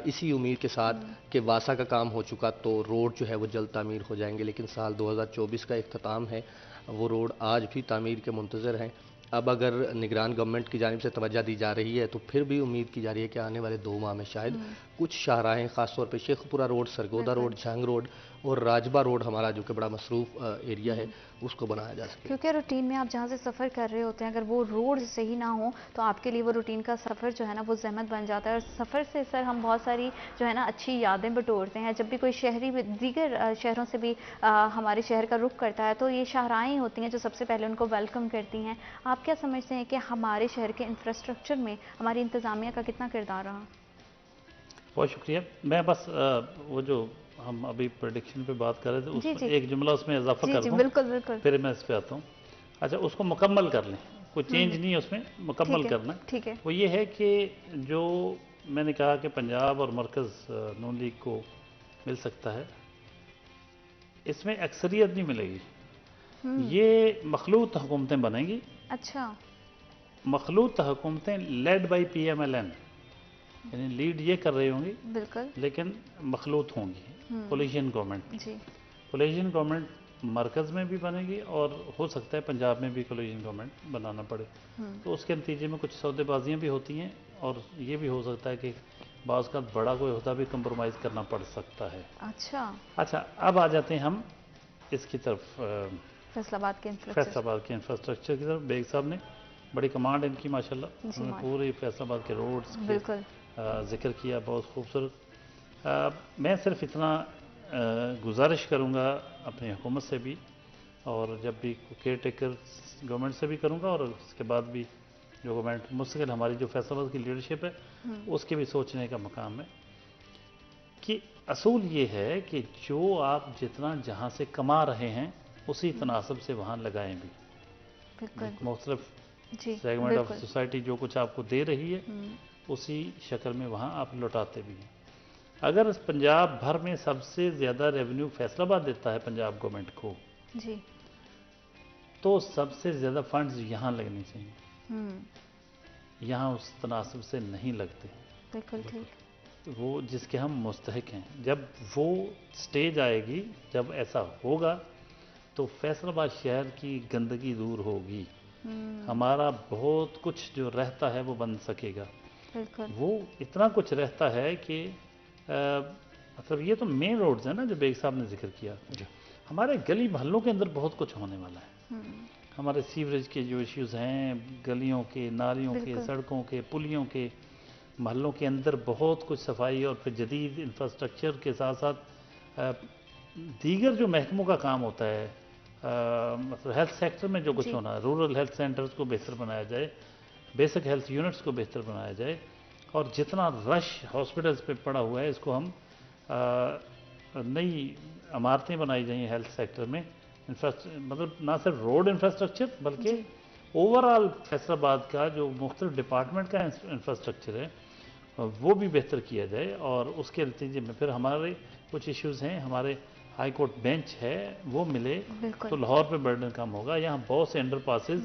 इसी उम्मीद के साथ कि वासा का काम हो चुका तो रोड जो है वो जल्द तामीर हो जाएंगे, लेकिन साल 2024 का इख्तिताम है, वो रोड आज भी तामीर के मुंतज़र हैं। अब अगर निगरान गवर्नमेंट की जानिब से तवज्जो दी जा रही है तो फिर भी उम्मीद की जा रही है कि आने वाले 2 माह में शायद कुछ शाहराहें, ख़ासतौर पे Sheikhpura road, Sargodha road, Jhang road और राजबा रोड हमारा जो कि बड़ा मसरूफ़ एरिया है उसको बनाया जा सके। क्योंकि रूटीन में आप जहाँ से सफ़र कर रहे होते हैं, अगर वो रोड सही ना हो तो आपके लिए वो रूटीन का सफ़र जो है ना वो ज़हमत बन जाता है, और सफ़र से सर हम बहुत सारी जो है ना अच्छी यादें बटोरते हैं। जब भी कोई शहरी दीगर शहरों से भी हमारे शहर का रुख करता है तो ये शाहराहें होती हैं जो सबसे पहले उनको वेलकम करती हैं। आप क्या समझते हैं कि हमारे शहर के इंफ्रास्ट्रक्चर में हमारी इंतज़ामिया का कितना किरदार रहा? बहुत शुक्रिया। मैं बस वो जो हम अभी प्रेडिक्शन पे बात कर रहे थे उसमें एक जुमला उसमें इजाफा कर दूं, बिल्कुल बिल्कुल, फिर मैं इस पे आता हूँ। अच्छा, उसको मुकम्मल कर लें, कोई चेंज नहीं है उसमें, मुकम्मल करना। ठीक है। वो ये है कि जो मैंने कहा कि पंजाब और मरकज़ नून लीग को मिल सकता है, इसमें अक्सरियत नहीं मिलेगी, ये मखलूत हुकूमतें बनेंगी। अच्छा, मखलूत हुकूमतें लेड बाई PMLN, यानी लीड ये कर रही होंगी बिल्कुल, लेकिन मखलूत होंगी कोलिशन गवर्नमेंट। जी, कोलिशन गवर्नमेंट मरकज़ में भी बनेगी और हो सकता है पंजाब में भी कोलिशन गवर्नमेंट बनाना पड़े। तो उसके नतीजे में कुछ सौदेबाजियाँ भी होती हैं और ये भी हो सकता है कि बाज़ का बड़ा कोई होता भी कंप्रोमाइज़ करना पड़ सकता है। अच्छा, अब आ जाते हैं हम इसकी तरफ, फैसलाबाद के इंफ्रास्ट्रक्चर की तरफ। बेग साहब ने बड़ी कमांड इनकी माशाल्लाह, उन्होंने पूरे फैसलाबाद के रोड्स के जिक्र किया, बहुत खूबसूरत। मैं सिर्फ इतना गुजारिश करूँगा अपनी हुकूमत से भी, और जब भी केयर टेकर गवर्नमेंट से भी करूँगा, और उसके बाद भी जो गवर्नमेंट मुस्तकिल हमारी जो फैसलाबाद की लीडरशिप है उसके भी सोचने का मकाम है कि असूल ये है कि जो आप जितना जहाँ से कमा रहे हैं उसी तनासब से वहाँ लगाएं भी। मुख्तलिफ सेगमेंट ऑफ सोसाइटी जो कुछ आपको दे रही है उसी शक्ल में वहाँ आप लौटाते भी हैं। अगर पंजाब भर में सबसे ज़्यादा रेवेन्यू फैसलाबाद देता है पंजाब गवर्नमेंट को जी, तो सबसे ज़्यादा फंड्स यहाँ लगने चाहिए, यहाँ उस तनासब से नहीं लगते। बिल्कुल ठीक। वो जिसके हम मुस्तहिक हैं, जब वो स्टेज आएगी, जब ऐसा होगा तो फैसलाबाद शहर की गंदगी दूर होगी, हमारा बहुत कुछ जो रहता है वो बन सकेगा। वो इतना कुछ रहता है कि मतलब ये तो मेन रोड्स है ना जो बेग साहब ने जिक्र किया, हमारे गली मोहल्लों के अंदर बहुत कुछ होने वाला है। हमारे सीवरेज के जो इश्यूज़ हैं, गलियों के, नालियों के, सड़कों के, पुलियों के, महलों के अंदर बहुत कुछ सफाई और फिर जदीद इंफ्रास्ट्रक्चर के साथ साथ दीगर जो महकमों का काम होता है, मतलब हेल्थ सेक्टर में जो कुछ होना है, रूरल हेल्थ सेंटर्स को बेहतर बनाया जाए, बेसिक हेल्थ यूनिट्स को बेहतर बनाया जाए, और जितना रश हॉस्पिटल्स पे पड़ा हुआ है इसको हम नई इमारतें बनाई जाएँ हेल्थ सेक्टर में, मतलब ना सिर्फ रोड इंफ्रास्ट्रक्चर बल्कि ओवरऑल फैसलाबाद का जो मुख्तलिफ डिपार्टमेंट का इंफ्रास्ट्रक्चर है वो भी बेहतर किया जाए। और उसके नतीजे में फिर हमारे कुछ इश्यूज़ हैं, हमारे हाई कोर्ट बेंच है वो मिले तो लाहौर पे बर्डन कम होगा। यहाँ बहुत से अंडर पासिस,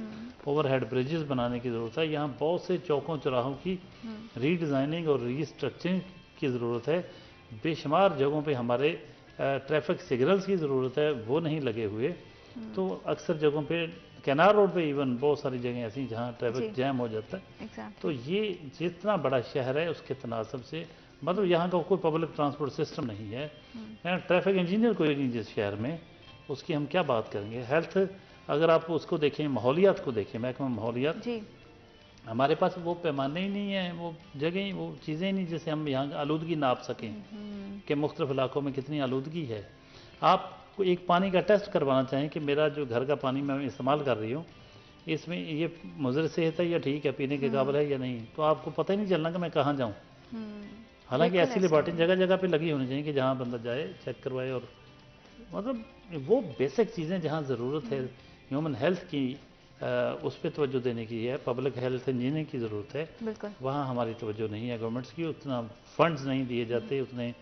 ओवरहेड ब्रिजेस बनाने की ज़रूरत है, यहाँ बहुत से चौकों चौराहों की रीडिज़ाइनिंग और रीस्ट्रक्चरिंग की ज़रूरत है, बेशुमार जगहों पे हमारे ट्रैफिक सिग्नल्स की ज़रूरत है, वो नहीं लगे हुए। तो अक्सर जगहों पे कैनाल रोड पे इवन बहुत सारी जगह ऐसी जहाँ ट्रैफिक जैम हो जाता है। तो ये जितना बड़ा शहर है उसके तनासब से, मतलब यहाँ का कोई पब्लिक ट्रांसपोर्ट सिस्टम नहीं है, यहाँ ट्रैफिक इंजीनियर कोई नहीं जिस शहर में, उसकी हम क्या बात करेंगे। हेल्थ अगर आप उसको देखें, माहौलियात को देखें, महकमा माहौलियात, हमारे पास वो पैमाने ही नहीं है, वो जगह, वो चीज़ें ही नहीं जिससे हम यहाँ आलूदगी नाप सकें कि मुख्तलिफ इलाकों में कितनी आलूदगी है। आप एक पानी का टेस्ट करवाना चाहें कि मेरा जो घर का पानी मैं इस्तेमाल कर रही हूँ इसमें ये मुज़र सेहत है या ठीक है, पीने के काबिल है या नहीं, तो आपको पता ही नहीं चलना कि मैं कहाँ जाऊँ। हालांकि ऐसी लेबॉर्टरी जगह जगह पे लगी होनी चाहिए कि जहाँ बंदा जाए चेक करवाए, और मतलब वो बेसिक चीज़ें जहाँ ज़रूरत है ह्यूमन हेल्थ की, उस पर तवज्जो देने की है, पब्लिक हेल्थ इंजीनियरिंग की ज़रूरत है, वहाँ हमारी तवज्जो नहीं है गवर्नमेंट्स की, उतना फंड्स नहीं दिए जाते, उतने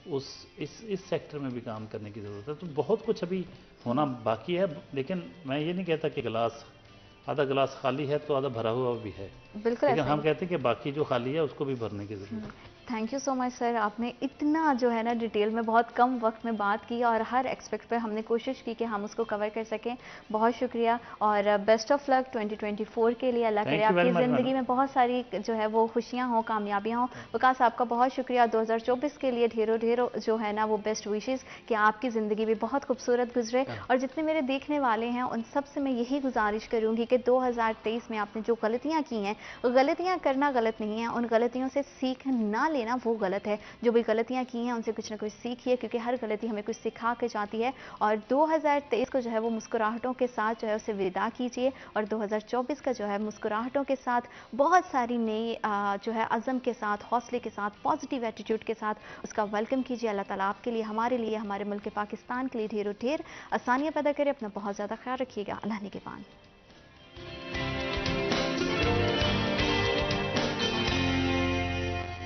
इस सेक्टर में भी काम करने की ज़रूरत है। तो बहुत कुछ अभी होना बाकी है, लेकिन मैं ये नहीं कहता कि गिलास आधा गिलास खाली है तो आधा भरा हुआ भी है, लेकिन हम कहते हैं कि बाकी जो खाली है उसको भी भरने की ज़रूरत है। Thank you so much sir, आपने इतना जो है ना डिटेल में बहुत कम वक्त में बात की और हर एक्सपेक्ट पे हमने कोशिश की कि हम उसको कवर कर सकें। बहुत शुक्रिया और बेस्ट ऑफ लक 2024 के लिए। अल्लाह करे आपकी ज़िंदगी में बहुत सारी जो है वो खुशियाँ हों, कामयाबियाँ हों। विकास आपका बहुत शुक्रिया 2024 के लिए, ढेरों ढेरों जो है ना वो बेस्ट विशेज़ कि आपकी ज़िंदगी भी बहुत खूबसूरत गुजरे। और जितने मेरे देखने वाले हैं उन सब से मैं यही गुजारिश करूँगी कि 2023 में आपने जो गलतियाँ की हैं, गलतियाँ करना गलत नहीं है, उन गलतियों से सीख ना लेना वो गलत है। जो भी गलतियां की हैं उनसे कुछ ना कुछ सीखिए, क्योंकि हर गलती हमें कुछ सिखा के जाती है। और 2023 को जो है वो मुस्कुराहटों के साथ जो है उसे विदा कीजिए, और 2024 का जो है मुस्कुराहटों के साथ, बहुत सारी नई जो है अज़म के साथ, हौसले के साथ, पॉजिटिव एटीट्यूड के साथ उसका वेलकम कीजिए। अल्लाह ताला आपके लिए, हमारे लिए, हमारे मुल्क पाकिस्तान के लिए ढेरों ढेर आसानियाँ पैदा करे। अपना बहुत ज़्यादा ख्याल रखिएगा। अल्लाह निगहबान।